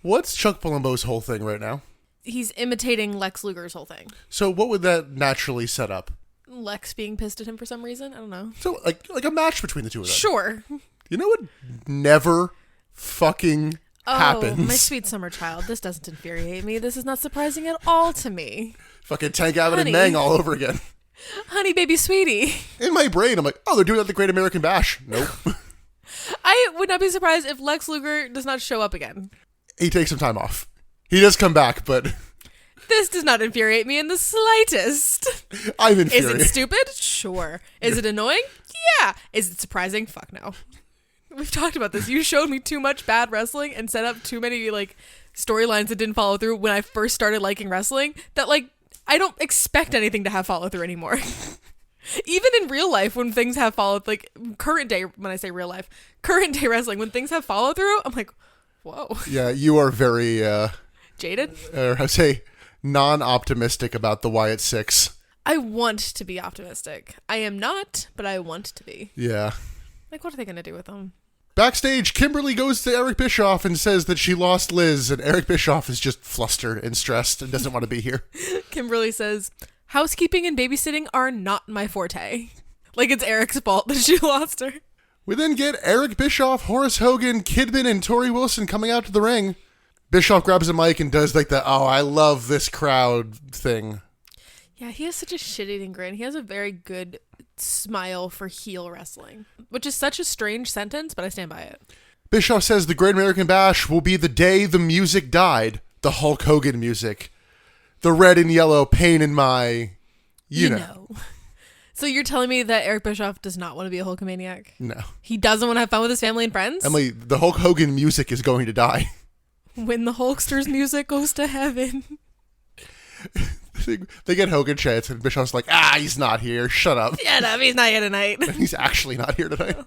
What's Chuck Palumbo's whole thing right now? He's imitating Lex Luger's whole thing. So what would that naturally set up? Lex being pissed at him for some reason? I don't know. So, like a match between the two of them? Sure. You know what never fucking happens? Oh, my sweet summer child. This doesn't infuriate me. This is not surprising at all to me. Fucking Tank Abbott and Mang all over again. Honey, baby, sweetie. In my brain, I'm like, oh, they're doing that at the Great American Bash. Nope. I would not be surprised if Lex Luger does not show up again. He takes some time off. He does come back, but... This does not infuriate me in the slightest. I'm infuriated. Is it stupid? Sure. Is it annoying? Yeah. Is it surprising? Fuck no. We've talked about this. You showed me too much bad wrestling and set up too many storylines that didn't follow through when I first started liking wrestling that I don't expect anything to have follow through anymore. Even in real life, when things have followed, current day, when I say real life, current day wrestling, when things have follow through, I'm like, whoa. Yeah, you are very... jaded? Or I say non-optimistic about the Wyatt Six. I want to be optimistic. I am not, but I want to be. Yeah. What are they going to do with them? Backstage, Kimberly goes to Eric Bischoff and says that she lost Liz, and Eric Bischoff is just flustered and stressed and doesn't want to be here. Kimberly says, housekeeping and babysitting are not my forte. Like it's Eric's fault that she lost her. We then get Eric Bischoff, Horace Hogan, Kidman, and Tori Wilson coming out to the ring. Bischoff grabs a mic and does I love this crowd thing. Yeah, he has such a shit-eating grin. He has a very good smile for heel wrestling, which is such a strange sentence, but I stand by it. Bischoff says the Great American Bash will be the day the music died, the Hulk Hogan music. The red and yellow pain in my, you know. So you're telling me that Eric Bischoff does not want to be a Hulkamaniac? No. He doesn't want to have fun with his family and friends? Emily, the Hulk Hogan music is going to die. When the Hulkster's music goes to heaven. They get Hogan chants, and Bischoff's like, he's not here. Shut up. Shut up. He's not here tonight. He's actually not here tonight.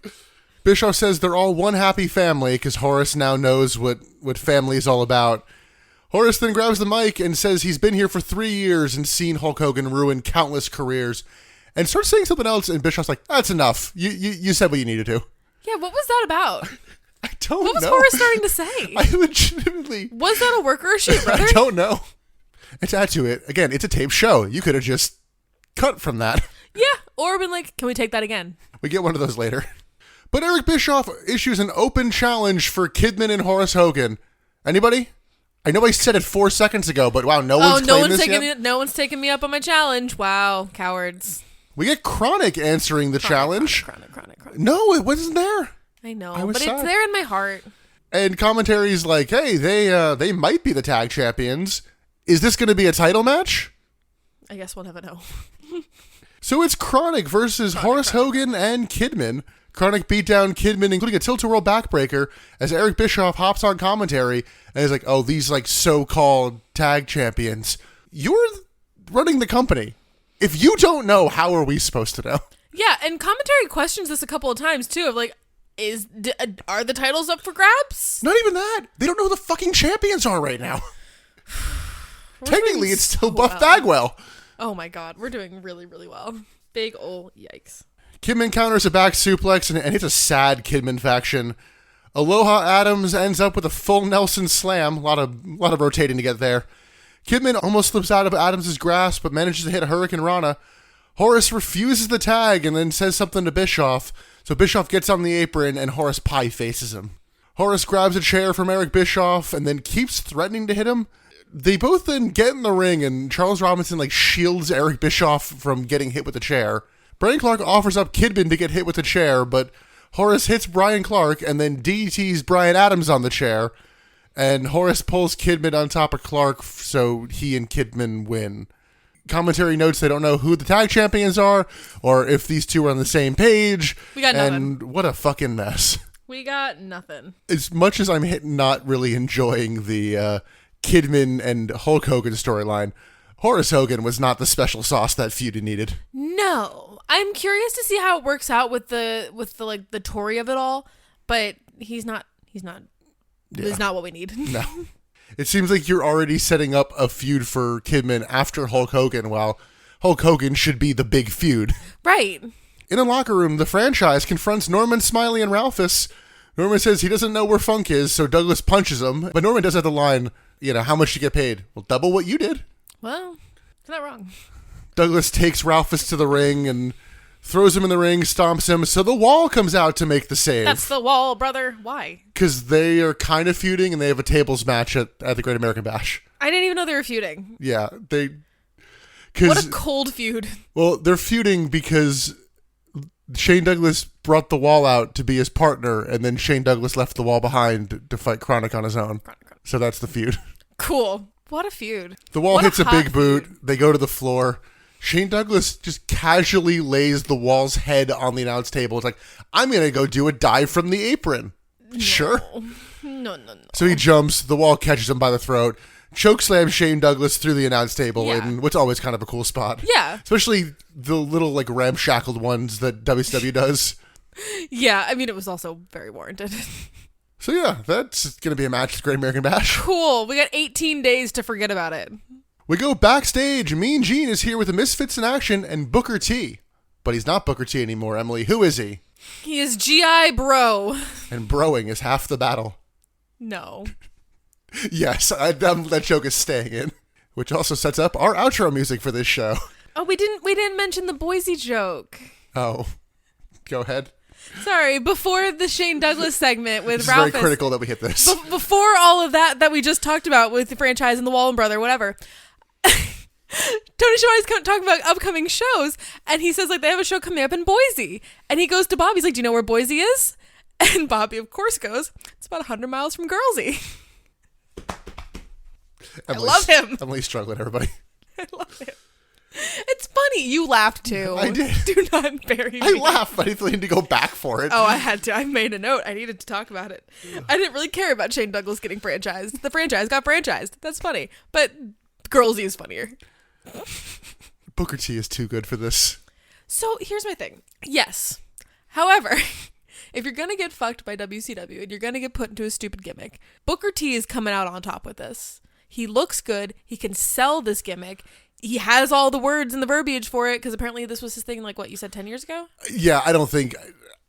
Bischoff says they're all one happy family because Horace now knows what family is all about. Horace then grabs the mic and says he's been here for 3 years and seen Hulk Hogan ruin countless careers and starts saying something else, and Bischoff's like, that's enough. You said what you needed to. Yeah, what was that about? I don't know. What was Horace starting to say? I legitimately... Was that a worker or shit, brother? I don't know. And to add to it, again, it's a taped show. You could have just cut from that. Yeah, or been like, can we take that again? We get one of those later. But Eric Bischoff issues an open challenge for Kidman and Horace Hogan. Anybody? I know I said it 4 seconds ago, but wow, no one's claimed this yet? No one's taking me up on my challenge. Wow, cowards. We get Chronic answering the challenge. Chronic. No, it wasn't there. I know, but sad. It's there in my heart. And commentary's like, hey, they might be the tag champions Is this going to be a title match? I guess we'll never know. So it's Chronic versus Horace Hogan and Kidman. Chronic beat down Kidman, including a tilt-a-whirl backbreaker, as Eric Bischoff hops on commentary and is like, oh, these like so-called tag champions. You're running the company. If you don't know, how are we supposed to know? Yeah, and commentary questions this a couple of times, too, of like, are the titles up for grabs? Not even that. They don't know who the fucking champions are right now. Technically, it's still Buff Bagwell. Oh my god, we're doing really, really well. Big ol' yikes. Kidman counters a back suplex, and it's a sad Kidman faction. Aloha Adams ends up with a full Nelson slam. A lot of rotating to get there. Kidman almost slips out of Adams' grasp, but manages to hit a Hurricane Rana. Horace refuses the tag and then says something to Bischoff. So Bischoff gets on the apron, and Horace pie faces him. Horace grabs a chair from Eric Bischoff and then keeps threatening to hit him. They both then get in the ring, and Charles Robinson shields Eric Bischoff from getting hit with the chair. Brian Clark offers up Kidman to get hit with the chair, but Horace hits Brian Clark and then DDTs Brian Adams on the chair, and Horace pulls Kidman on top of Clark, so he and Kidman win. Commentary notes they don't know who the tag champions are, or if these two are on the same page. We got nothing. And what a fucking mess. We got nothing. As much as I'm not really enjoying the Kidman and Hulk Hogan storyline, Horace Hogan was not the special sauce that feud needed. No. I'm curious to see how it works out with the Tory of it all, but he's not what we need. No. It seems like you're already setting up a feud for Kidman after Hulk Hogan, while Hulk Hogan should be the big feud. Right. In a locker room, the franchise confronts Norman, Smiley, and Ralphus. Norman says he doesn't know where Funk is, so Douglas punches him. But Norman does have the line, how much you get paid? Well, double what you did. Well, it's not wrong. Douglas takes Ralphus to the ring and throws him in the ring, stomps him, so the Wall comes out to make the save. That's the Wall, brother. Why? Because they are kind of feuding, and they have a tables match at the Great American Bash. I didn't even know they were feuding. Yeah, what a cold feud. Well, they're feuding because Shane Douglas brought the Wall out to be his partner, and then Shane Douglas left the Wall behind to fight Chronic on his own. So that's the feud. Cool. What a feud. The Wall hits a big boot. They go to the floor. Shane Douglas just casually lays the Wall's head on the announce table. It's like, I'm going to go do a dive from the apron. No. Sure. No. So he jumps. The Wall catches him by the throat. Chokeslams Shane Douglas through the announce table, in what's always kind of a cool spot. Yeah. Especially the little ramshackled ones that WCW does. Yeah, I mean, it was also very warranted. So yeah, that's going to be a match at the Great American Bash. Cool. We got 18 days to forget about it. We go backstage. Mean Gene is here with the Misfits in action and Booker T. But he's not Booker T anymore, Emily. Who is he? He is G.I. Bro. And broing is half the battle. No. Yes, that joke is staying in. Which also sets up our outro music for this show. Oh, we didn't mention the Boise joke. Oh. Go ahead. Sorry, before the Shane Douglas segment with Ralphus. It's very critical that we hit this. Before all of that we just talked about with the franchise and the Wallen Brother, whatever. Tony Schiavone's talking about upcoming shows, and he says they have a show coming up in Boise. And he goes to Bob, he's like, do you know where Boise is? And Bobby, of course, goes, it's about 100 miles from Guernsey. I love him. Emily's struggling, everybody. I love him. It's funny. You laughed too. I did. Do not bury me. I laughed, but I didn't need to go back for it. Oh, I had to. I made a note. I needed to talk about it. I didn't really care about Shane Douglas getting franchised. The franchise got franchised. That's funny. But Girlsy is funnier. Booker T is too good for this. So here's my thing. Yes. However, if you're going to get fucked by WCW and you're going to get put into a stupid gimmick, Booker T is coming out on top with this. He looks good. He can sell this gimmick. He has all the words and the verbiage for it because apparently this was his thing, what you said 10 years ago? Yeah, I don't think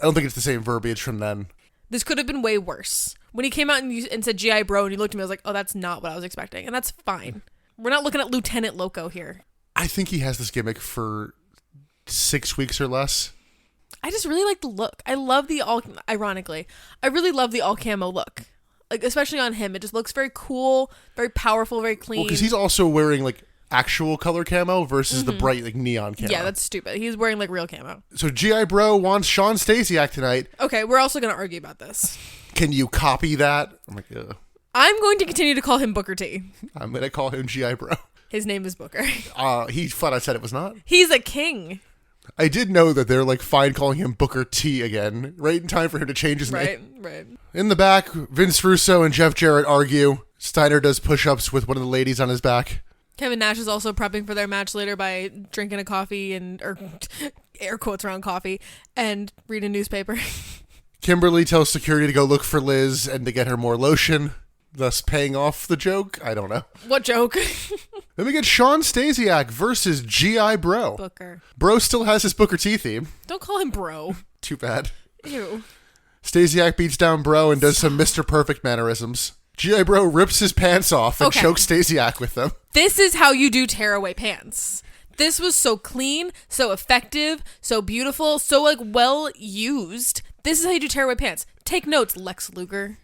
it's the same verbiage from then. This could have been way worse. When he came out and said G.I. Bro and he looked at me, I was like, oh, that's not what I was expecting. And that's fine. We're not looking at Lieutenant Loco here. I think he has this gimmick for 6 weeks or less. I just really like the look. I love ironically, I really love the all camo look. Especially on him. It just looks very cool, very powerful, very clean. Well, because he's also wearing actual color camo versus the bright neon camo. Yeah, that's stupid. He's wearing real camo. So G.I. Bro wants Sean Stasiak tonight. Okay, we're also going to argue about this. Can you copy that? I'm like, ugh. I'm going to continue to call him Booker T. I'm going to call him G.I. Bro. His name is Booker. He flat out said it was not. He's a king. I did know that they're like fine calling him Booker T again, right in time for him to change his name. Right. In the back, Vince Russo and Jeff Jarrett argue. Steiner does push-ups with one of the ladies on his back. Kevin Nash is also prepping for their match later by drinking a coffee or air quotes around coffee, and read a newspaper. Kimberly tells security to go look for Liz and to get her more lotion, thus paying off the joke. I don't know. What joke? Then we get Sean Stasiak versus G.I. Bro. Booker. Bro still has his Booker T theme. Don't call him bro. Too bad. Ew. Stasiak beats down Bro and does some Mr. Perfect mannerisms. G.I. Bro rips his pants off and chokes Stasiak with them. This is how you do tearaway pants. This was so clean, so effective, so beautiful, so like well used. This is how you do tearaway pants. Take notes, Lex Luger.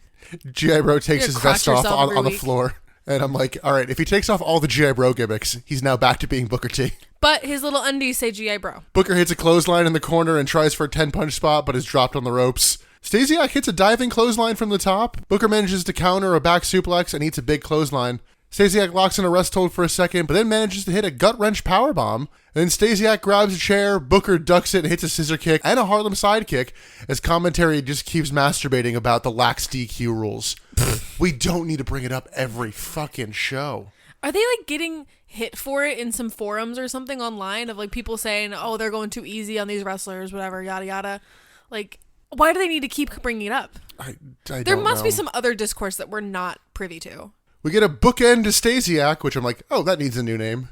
G.I. Bro takes his vest off on the week. floor. And I'm like, all right, if he takes off all the G.I. Bro gimmicks, he's now back to being Booker T. But his little undies say G.I. Bro. Booker hits a clothesline in the corner and tries for a 10-punch spot, but is dropped on the ropes. Stasiak hits a diving clothesline from the top. Booker manages to counter a back suplex and eats a big clothesline. Stasiak locks in a rest hold for a second, but then manages to hit a gut-wrench powerbomb. Then Stasiak grabs a chair, Booker ducks it and hits a scissor kick and a Harlem sidekick as commentary just keeps masturbating about the lax DQ rules. We don't need to bring it up every fucking show. Are they like getting hit for it in some forums or something online of like people saying, oh, they're going too easy on these wrestlers, whatever, yada, yada. Like, why do they need to keep bringing it up? There must be some other discourse that we're not privy to. We get a bookend to Stasiak, which I'm like, oh, that needs a new name.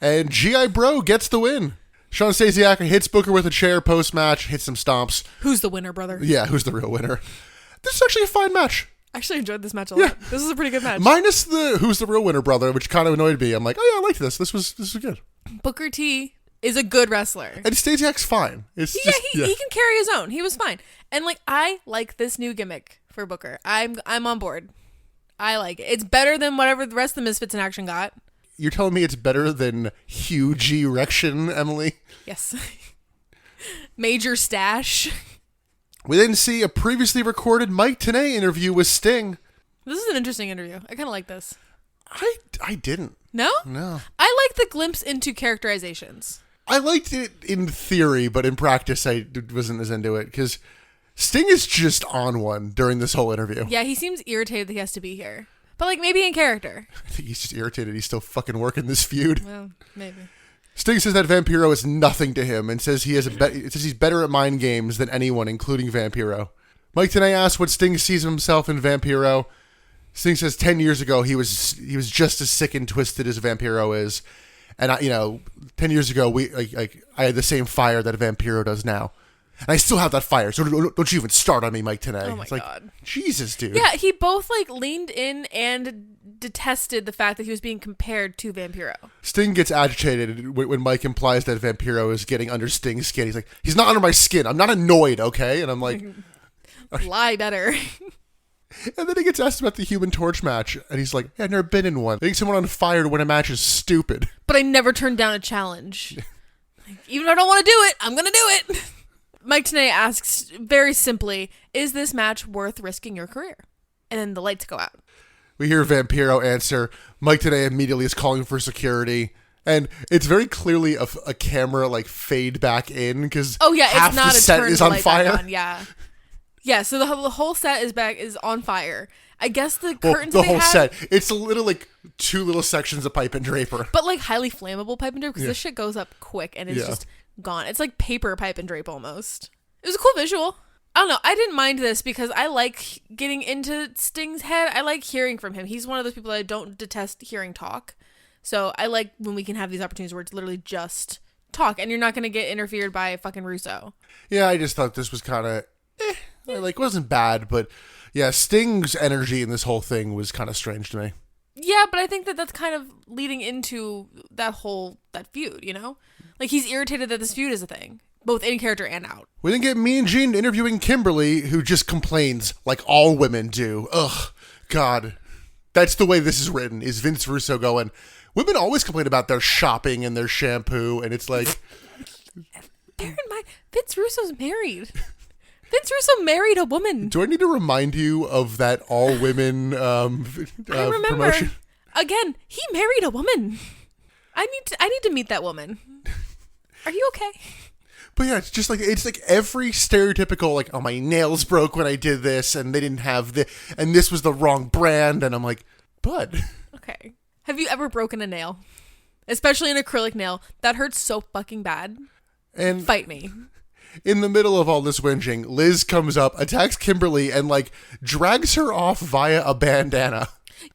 And G.I. Bro gets the win. Sean Stasiak hits Booker with a chair post-match, hits some stomps. Who's the winner, brother? Yeah, who's the real winner? This is actually a fine match. I actually enjoyed this match a lot. This is a pretty good match. Minus the who's the real winner, brother, which kind of annoyed me. I'm like, oh yeah, I liked this. This was good. Booker T is a good wrestler. And Stasiak's fine. He can carry his own. He was fine. And like I like this new gimmick for Booker. I'm on board. I like it. It's better than whatever the rest of the Misfits in Action got. You're telling me it's better than huge erection, Emily? Yes. Major stash. We then see a previously recorded Mike Tenay interview with Sting. This is an interesting interview. I kind of like this. I didn't. No? No. I like the glimpse into characterizations. I liked it in theory, but in practice I wasn't as into it because Sting is just on one during this whole interview. Yeah, he seems irritated that he has to be here. But like maybe in character. I think he's just irritated he's still fucking working this feud. Well, maybe. Sting says that Vampiro is nothing to him and says says he's better at mind games than anyone, including Vampiro. Mike Tenay asks what Sting sees himself in Vampiro. Sting says 10 years ago he was just as sick and twisted as Vampiro is, and 10 years ago I had the same fire that Vampiro does now, and I still have that fire. So don't you even start on me, Mike Tenay. Oh my God, Jesus, dude. Yeah, he both like leaned in and detested the fact that he was being compared to Vampiro. Sting gets agitated when Mike implies that Vampiro is getting under Sting's skin. He's like, he's not under my skin. I'm not annoyed, okay? And I'm like, lie better. And then he gets asked about the Human Torch match, and he's like, yeah, I've never been in one. Getting someone on fire to win a match is stupid. But I never turned down a challenge. Even if I don't want to do it, I'm going to do it. Mike Tenay asks very simply, is this match worth risking your career? And then the lights go out. We hear Vampiro answer. Mike Tenay immediately is calling for security. And it's very clearly a camera like fade back in because half it's not the set is on fire. On, yeah. So the whole set is on fire. I guess the curtains. The whole set. It's a little like two little sections of pipe and draper, but like highly flammable pipe and drape because this shit goes up quick and it's just gone. It's like paper pipe and drape almost. It was a cool visual. I don't know. I didn't mind this because I like getting into Sting's head. I like hearing from him. He's one of those people that I don't detest hearing talk. So I like when we can have these opportunities where it's literally just talk and you're not going to get interfered by fucking Russo. Yeah, I just thought this was kind of, like, wasn't bad, but yeah, Sting's energy in this whole thing was kind of strange to me. Yeah, but I think that's kind of leading into that feud, you know? Like, he's irritated that this feud is a thing, both in character and out. We then get Mean Gene interviewing Kimberly, who just complains like all women do. Ugh, God. That's the way this is written, is Vince Russo going, women always complain about their shopping and their shampoo, and it's like... Bear in mind, Vince Russo's married. Vince Russo married a woman. Do I need to remind you of that all-women I remember. promotion? Again, he married a woman. I need to meet that woman. Are you okay? But yeah, it's like every stereotypical, like, oh, my nails broke when I did this, and they didn't have and this was the wrong brand, and I'm like, bud. Okay. Have you ever broken a nail? Especially an acrylic nail. That hurts so fucking bad. And fight me. In the middle of all this whinging, Liz comes up, attacks Kimberly, and like drags her off via a bandana.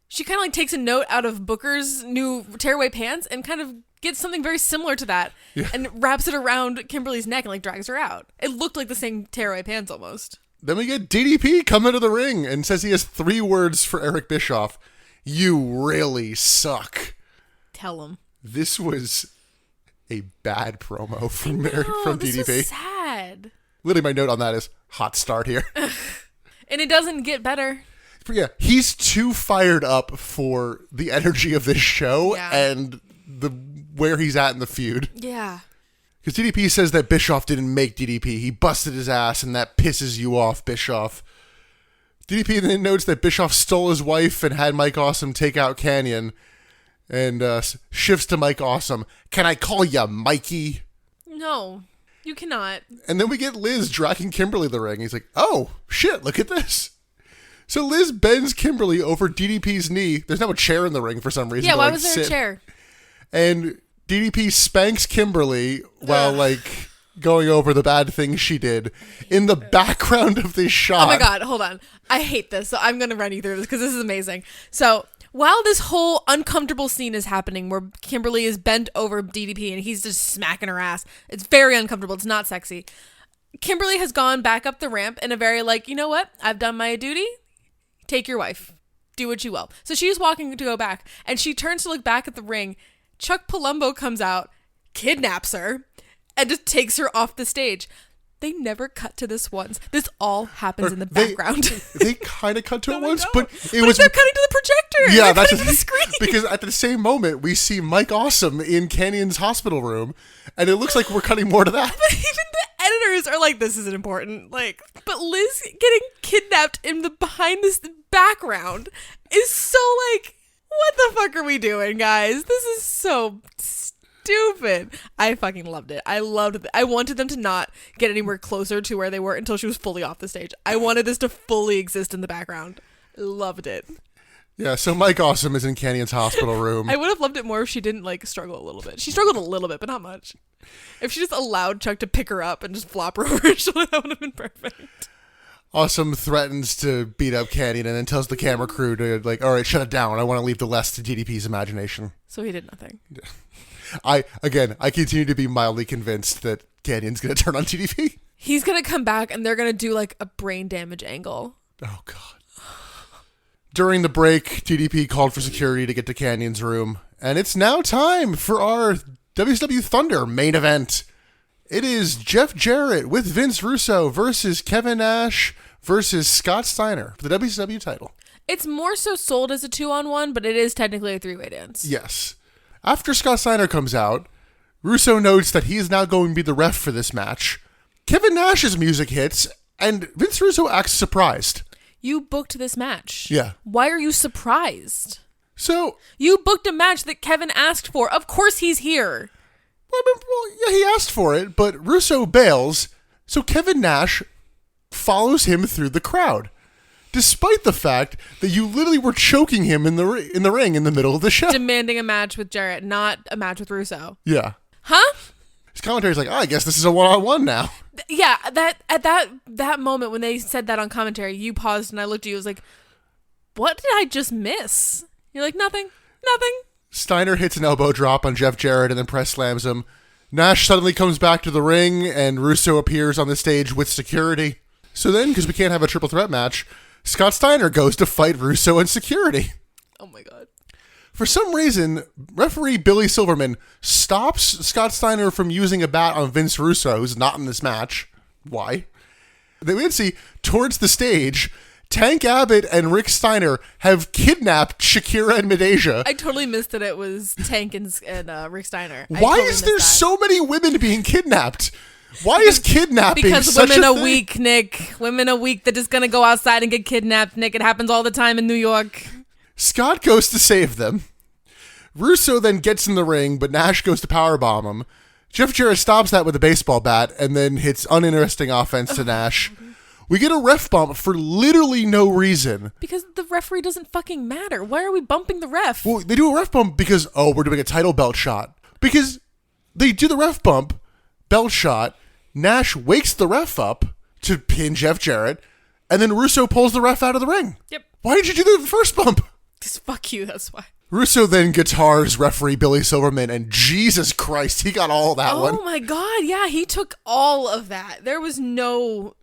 She kind of like takes a note out of Booker's new tearaway pants and kind of gets something very similar to that and wraps it around Kimberly's neck and like drags her out. It looked like the same tearaway pants almost. Then we get DDP come into the ring and says he has 3 words for Eric Bischoff. You really suck. Tell him. This was a bad promo from DDP. This was sad. Literally, my note on that is hot start here. And it doesn't get better. But yeah, he's too fired up for the energy of this show and where he's at in the feud. Yeah. Because DDP says that Bischoff didn't make DDP. He busted his ass, and that pisses you off, Bischoff. DDP then notes that Bischoff stole his wife and had Mike Awesome take out Canyon, and shifts to Mike Awesome. Can I call ya Mikey? No, you cannot. And then we get Liz dragging Kimberly the ring. He's like, oh, shit, look at this. So Liz bends Kimberly over DDP's knee. There's now a chair in the ring for some reason. Yeah, why was there a chair? And DDP spanks Kimberly while like going over the bad things she did in the background of this shot. Oh my God, hold on. I hate this. So I'm going to run you through this because this is amazing. So while this whole uncomfortable scene is happening where Kimberly is bent over DDP and he's just smacking her ass, it's very uncomfortable. It's not sexy. Kimberly has gone back up the ramp in a very like, you know what? I've done my duty. Take your wife. Do what you will. So she's walking to go back and she turns to look back at the ring. Chuck Palumbo comes out, kidnaps her, and just takes her off the stage. They never cut to this once. This all happens in the background. They kind of cut to it once, but they're cutting to the projector. Yeah, that's to the screen. Because at the same moment we see Mike Awesome in Canyon's hospital room, and it looks like we're cutting more to that. But even the editors are like, "This isn't important." Like, but Liz getting kidnapped in the behind this background is so like, what the fuck are we doing, guys? This is so stupid. I fucking loved it. I loved it. I wanted them to not get anywhere closer to where they were until she was fully off the stage. I wanted this to fully exist in the background. Loved it. Yeah, so Mike Awesome is in Canyon's hospital room. I would have loved it more if she didn't like struggle a little bit. She struggled a little bit, but not much. If she just allowed Chuck to pick her up and just flop her over her shoulder, that would have been perfect. Awesome threatens to beat up Canyon and then tells the camera crew to like, all right, shut it down. I want to leave the rest to DDP's imagination. So he did nothing. I continue to be mildly convinced that Canyon's going to turn on DDP. He's going to come back and they're going to do like a brain damage angle. Oh, God. During the break, DDP called for security to get to Canyon's room. And it's now time for our WCW Thunder main event. It is Jeff Jarrett with Vince Russo versus Kevin Nash versus Scott Steiner for the WCW title. It's more so sold as a 2-on-1, but it is technically a 3-way dance. Yes. After Scott Steiner comes out, Russo notes that he is now going to be the ref for this match. Kevin Nash's music hits, and Vince Russo acts surprised. You booked this match. Yeah. Why are you surprised? So... You booked a match that Kevin asked for. Of course he's here. Well, yeah, he asked for it, but Russo bails, so Kevin Nash follows him through the crowd, despite the fact that you literally were choking him in the ring in the middle of the show. Demanding a match with Jarrett, not a match with Russo. Yeah. Huh? His commentary's like, I guess this is a one-on-one now. Yeah, that moment when they said that on commentary, you paused and I looked at you, I was like, what did I just miss? You're like, nothing. Steiner hits an elbow drop on Jeff Jarrett and then press slams him. Nash suddenly comes back to the ring and Russo appears on the stage with security. So then, because we can't have a triple threat match, Scott Steiner goes to fight Russo and security. Oh my God. For some reason, referee Billy Silverman stops Scott Steiner from using a bat on Vince Russo, who's not in this match. Why? Then we can see towards the stage, Tank Abbott and Rick Steiner have kidnapped Shakira and Midajah. I totally missed that it was Tank and Rick Steiner. Why is there so many women being kidnapped? Why is kidnapping because such women a are thing? weak, Nick. Women are weak. They're just gonna go outside and get kidnapped, Nick. It happens all the time in New York. Scott goes to save them. Russo then gets in the ring, but Nash goes to powerbomb him. Jeff Jarrett stops that with a baseball bat and then hits uninteresting offense to Nash. We get a ref bump for literally no reason. Because the referee doesn't fucking matter. Why are we bumping the ref? Well, they do a ref bump because, we're doing a title belt shot. Because they do the ref bump, belt shot, Nash wakes the ref up to pin Jeff Jarrett, and then Russo pulls the ref out of the ring. Yep. Why did you do the first bump? Just fuck you, that's why. Russo then guitars referee Billy Silverman, and Jesus Christ, he got all that one. Oh my god, yeah, he took all of that. There was no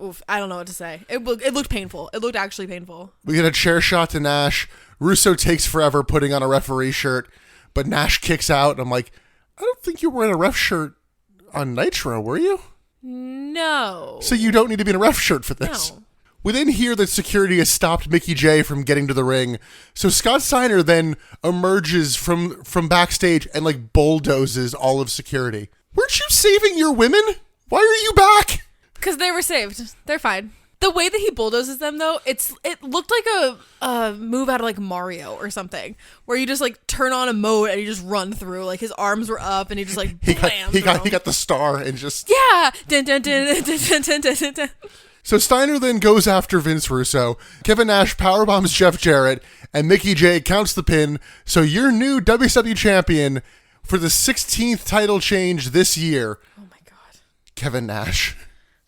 oof, I don't know what to say. It looked painful. It looked actually painful. We get a chair shot to Nash. Russo takes forever putting on a referee shirt, but Nash kicks out, and I'm like, I don't think you were wearing a ref shirt on Nitro, were you? No. So you don't need to be in a ref shirt for this. No. We then hear that security has stopped Mickey J from getting to the ring. So Scott Steiner then emerges from backstage and like bulldozes all of security. Weren't you saving your women? Why are you back? Because they were saved. They're fine. The way that he bulldozes them, though, it looked like a move out of like Mario or something, where you just like turn on a mode and you just run through. Like his arms were up and he just like he got the star and just yeah. Dun, dun, dun, dun, dun, dun, dun, dun, dun. So Steiner then goes after Vince Russo. Kevin Nash powerbombs Jeff Jarrett, and Mickey J counts the pin. So your new WCW champion for the 16th title change this year. Oh my god. Kevin Nash.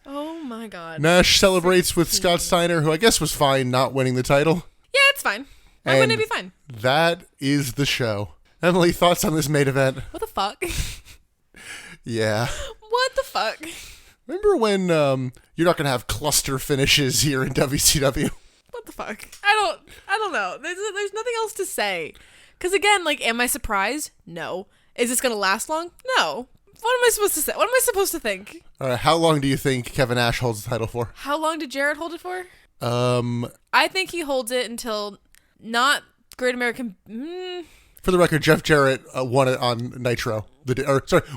Oh my god. Nash celebrates with Scott Steiner, who I guess was fine not winning the title. Yeah, it's fine. Why wouldn't it be fine? That is the show. Emily, thoughts on this main event? What the fuck? Yeah. What the fuck? Remember when you're not going to have cluster finishes here in WCW? What the fuck? I don't know. There's nothing else to say. Because again, like, am I surprised? No. Is this going to last long? No. What am I supposed to say? What am I supposed to think? All right, how long do you think Kevin Nash holds the title for? How long did Jarrett hold it for? I think he holds it until not Great American... For the record, Jeff Jarrett won it on Nitro.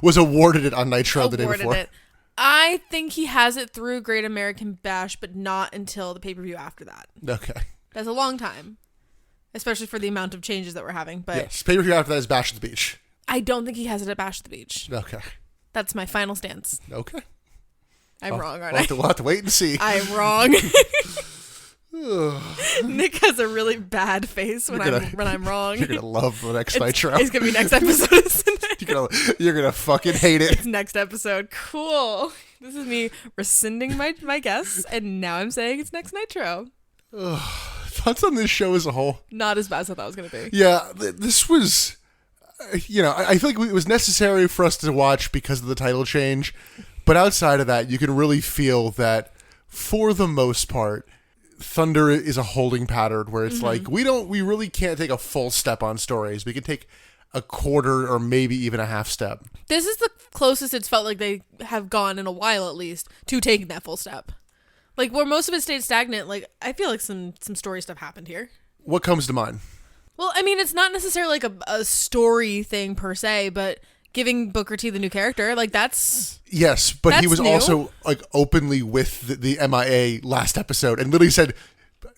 Was awarded it on Nitro the day before. It. I think he has it through Great American Bash, but not until the pay-per-view after that. Okay. That's a long time, especially for the amount of changes that we're having. But yes, pay-per-view after that is Bash at the Beach. I don't think he has it at Bash at the Beach. Okay. That's my final stance. Okay. I'm wrong, aren't I? We'll have to wait and see. I'm wrong. Nick has a really bad face when I'm wrong. You're gonna love the next Nitro. It's gonna be next episode. Isn't it? You're gonna fucking hate it. It's next episode. Cool. This is me rescinding my guess, and now I'm saying it's next Nitro. Thoughts on this show as a whole? Not as bad as I thought it was gonna be. Yeah, this was. I feel like it was necessary for us to watch because of the title change, but outside of that, you can really feel that for the most part, Thunder is a holding pattern where it's like we really can't take a full step on stories. We can take a quarter or maybe even a half step. This is the closest it's felt like they have gone in a while, at least, to taking that full step. Like where most of it stayed stagnant. Like I feel like some story stuff happened here. What comes to mind? Well, I mean, it's not necessarily like a story thing per se, but giving Booker T the new character, like that's... Yes, but he was new. also like openly with the MIA last episode and literally said,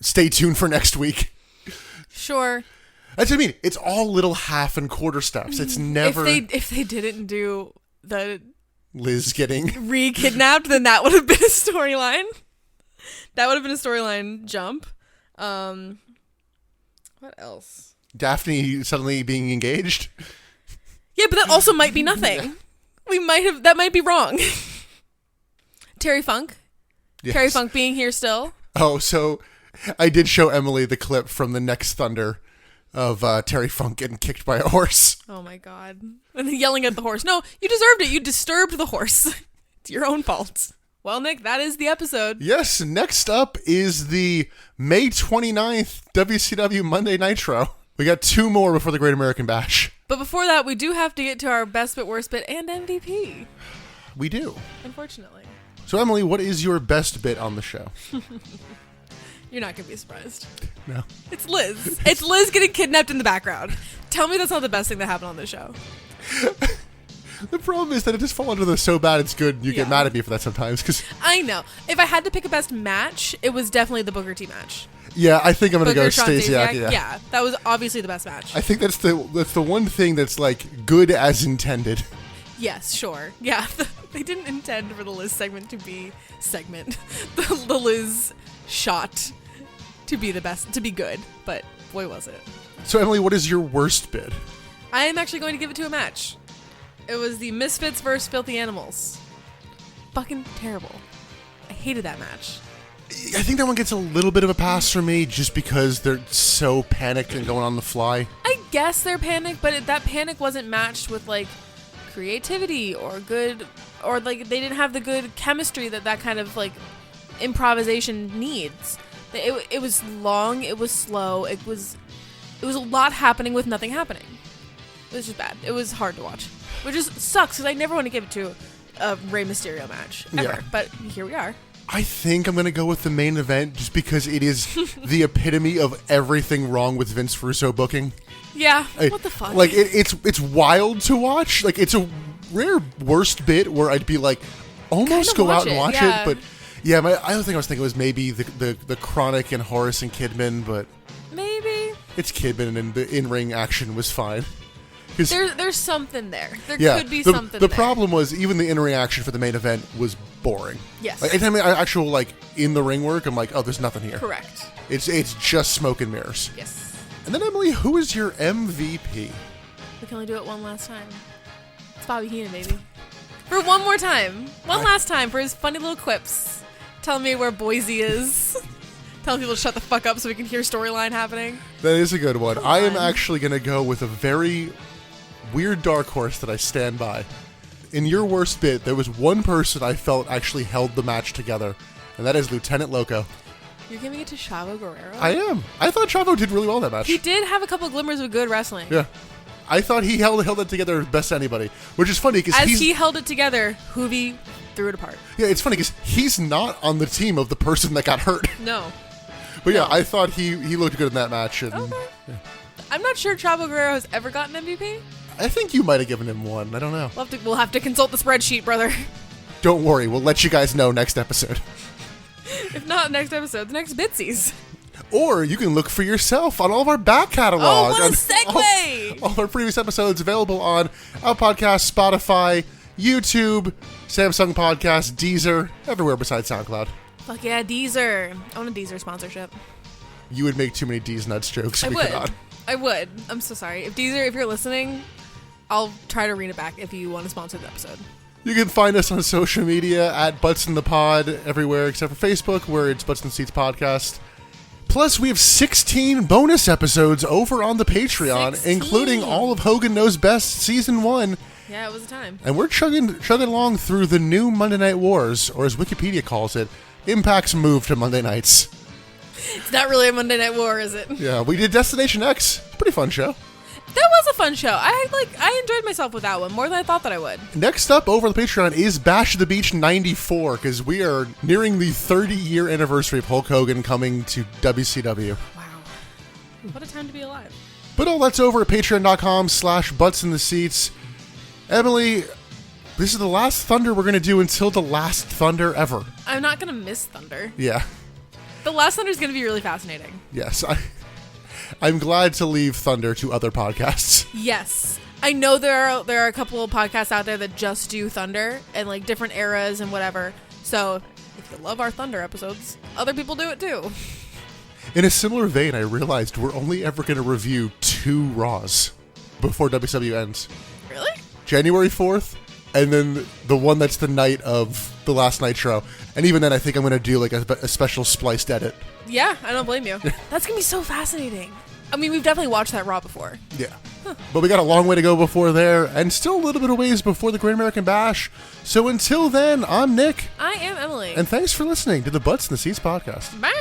stay tuned for next week. Sure. That's what I mean. It's all little half and quarter steps. It's never... If they didn't do the... Liz getting... re-kidnapped, then that would have been a storyline. That would have been a storyline jump. What else? Daphne suddenly being engaged. Yeah, but that also might be nothing. Yeah. That might be wrong. Terry Funk. Yes. Terry Funk being here still. Oh, so I did show Emily the clip from the next Thunder of Terry Funk getting kicked by a horse. Oh my God. And yelling at the horse. No, you deserved it. You disturbed the horse. It's your own fault. Well, Nick, that is the episode. Yes, next up is the May 29th WCW Monday Nitro. We got 2 more before the Great American Bash. But before that, we do have to get to our best bit, worst bit, and MVP. We do. Unfortunately. So, Emily, what is your best bit on the show? You're not going to be surprised. No. It's Liz. It's Liz getting kidnapped in the background. Tell me that's not the best thing that happened on this show. The problem is that it just falls under the so bad it's good, and you get mad at me for that sometimes. Cause I know. If I had to pick a best match, it was definitely the Booker T match. Yeah, I think I'm going to go Stasiak. Stasiak. Yeah, that was obviously the best match. I think that's the one thing that's like good as intended. Yes, sure. Yeah, they didn't intend for the Liz segment to be the Liz shot to be the best, to be good, but boy was it. So Emily, what is your worst bid? I am actually going to give it to a match. It was the Misfits versus Filthy Animals. Fucking terrible. I hated that match. I think that one gets a little bit of a pass for me just because they're so panicked and going on the fly. I guess they're panicked, but that panic wasn't matched with like creativity or good, or like they didn't have the good chemistry that kind of like improvisation needs. It was long, it was slow, it was a lot happening with nothing happening. It was just bad. It was hard to watch, which just sucks because I never want to give it to a Rey Mysterio match ever. Yeah. But here we are. I think I'm going to go with the main event just because it is the epitome of everything wrong with Vince Russo booking. Yeah, what the fuck? Like, it's wild to watch. Like, it's a rare worst bit where I'd be like, almost go out and watch it. But, yeah, my other thing I was thinking was maybe the Chronic and Horace and Kidman, but... Maybe. It's Kidman, and the in-ring action was fine. There's something there. There could be something The there. problem was even the in-ring action for the main event was boring. Yes. Like, anytime I actual, like, in-the-ring work, I'm like, oh, there's nothing here. Correct. It's just smoke and mirrors. Yes. And then, Emily, who is your MVP? We can only do it one last time. It's Bobby Heenan, baby. For one more time. One last time for his funny little quips. Telling me where Boise is. Telling people to shut the fuck up so we can hear storyline happening. That is a good one. I am actually going to go with a very weird dark horse that I stand by. In your worst bit, there was one person I felt actually held the match together, and that is Lieutenant Loco. You're giving it to Chavo Guerrero? I am. I thought Chavo did really well in that match. He did have a couple glimmers of good wrestling. Yeah. I thought he held it together best anybody, which is funny because he held it together, Hoovy threw it apart. Yeah, it's funny because he's not on the team of the person that got hurt. No. But yeah, I thought he looked good in that match. And, okay. Yeah. I'm not sure Chavo Guerrero has ever gotten MVP. I think you might have given him one. I don't know. We'll have to consult the spreadsheet, brother. Don't worry. We'll let you guys know next episode. If not next episode, the next Bitsies. Or you can look for yourself on all of our back catalog. Oh, what a segue! All our previous episodes available on Apple Podcasts, Spotify, YouTube, Samsung Podcasts, Deezer, everywhere besides SoundCloud. Fuck yeah, Deezer. I want a Deezer sponsorship. You would make too many D's nuts jokes. I would. I'm so sorry. If Deezer, if you're listening, I'll try to read it back if you want to sponsor the episode. You can find us on social media at Butts in the Pod everywhere except for Facebook, where it's Butts in the Seats Podcast. Plus, we have 16 bonus episodes over on the Patreon, 16. including all of Hogan Knows Best Season 1. Yeah, it was a time. And we're chugging along through the new Monday Night Wars, or as Wikipedia calls it, Impact's move to Monday nights. It's not really a Monday Night War, is it? Yeah, we did Destination X. Pretty fun show. That was a fun show. I enjoyed myself with that one more than I thought that I would. Next up over the Patreon is Bash at the Beach 94, because we are nearing the 30-year anniversary of Hulk Hogan coming to WCW. Wow. What a time to be alive. But all that's over at patreon.com/butts-in-the-seats. Emily, this is the last Thunder we're going to do until the last Thunder ever. I'm not going to miss Thunder. Yeah. The last Thunder is going to be really fascinating. Yes, I'm glad to leave Thunder to other podcasts. Yes. I know there are a couple of podcasts out there that just do Thunder and like different eras and whatever. So if you love our Thunder episodes, other people do it too. In a similar vein, I realized we're only ever going to review 2 Raws before WCW ends. Really? January 4th, and then the one that's the night of the last Nitro. And even then, I think I'm going to do like a special spliced edit. Yeah, I don't blame you. That's going to be so fascinating. I mean, we've definitely watched that Raw before. Yeah. Huh. But we got a long way to go before there, and still a little bit of ways before the Great American Bash. So until then, I'm Nick. I am Emily. And thanks for listening to the Butts in the Seats podcast. Bye.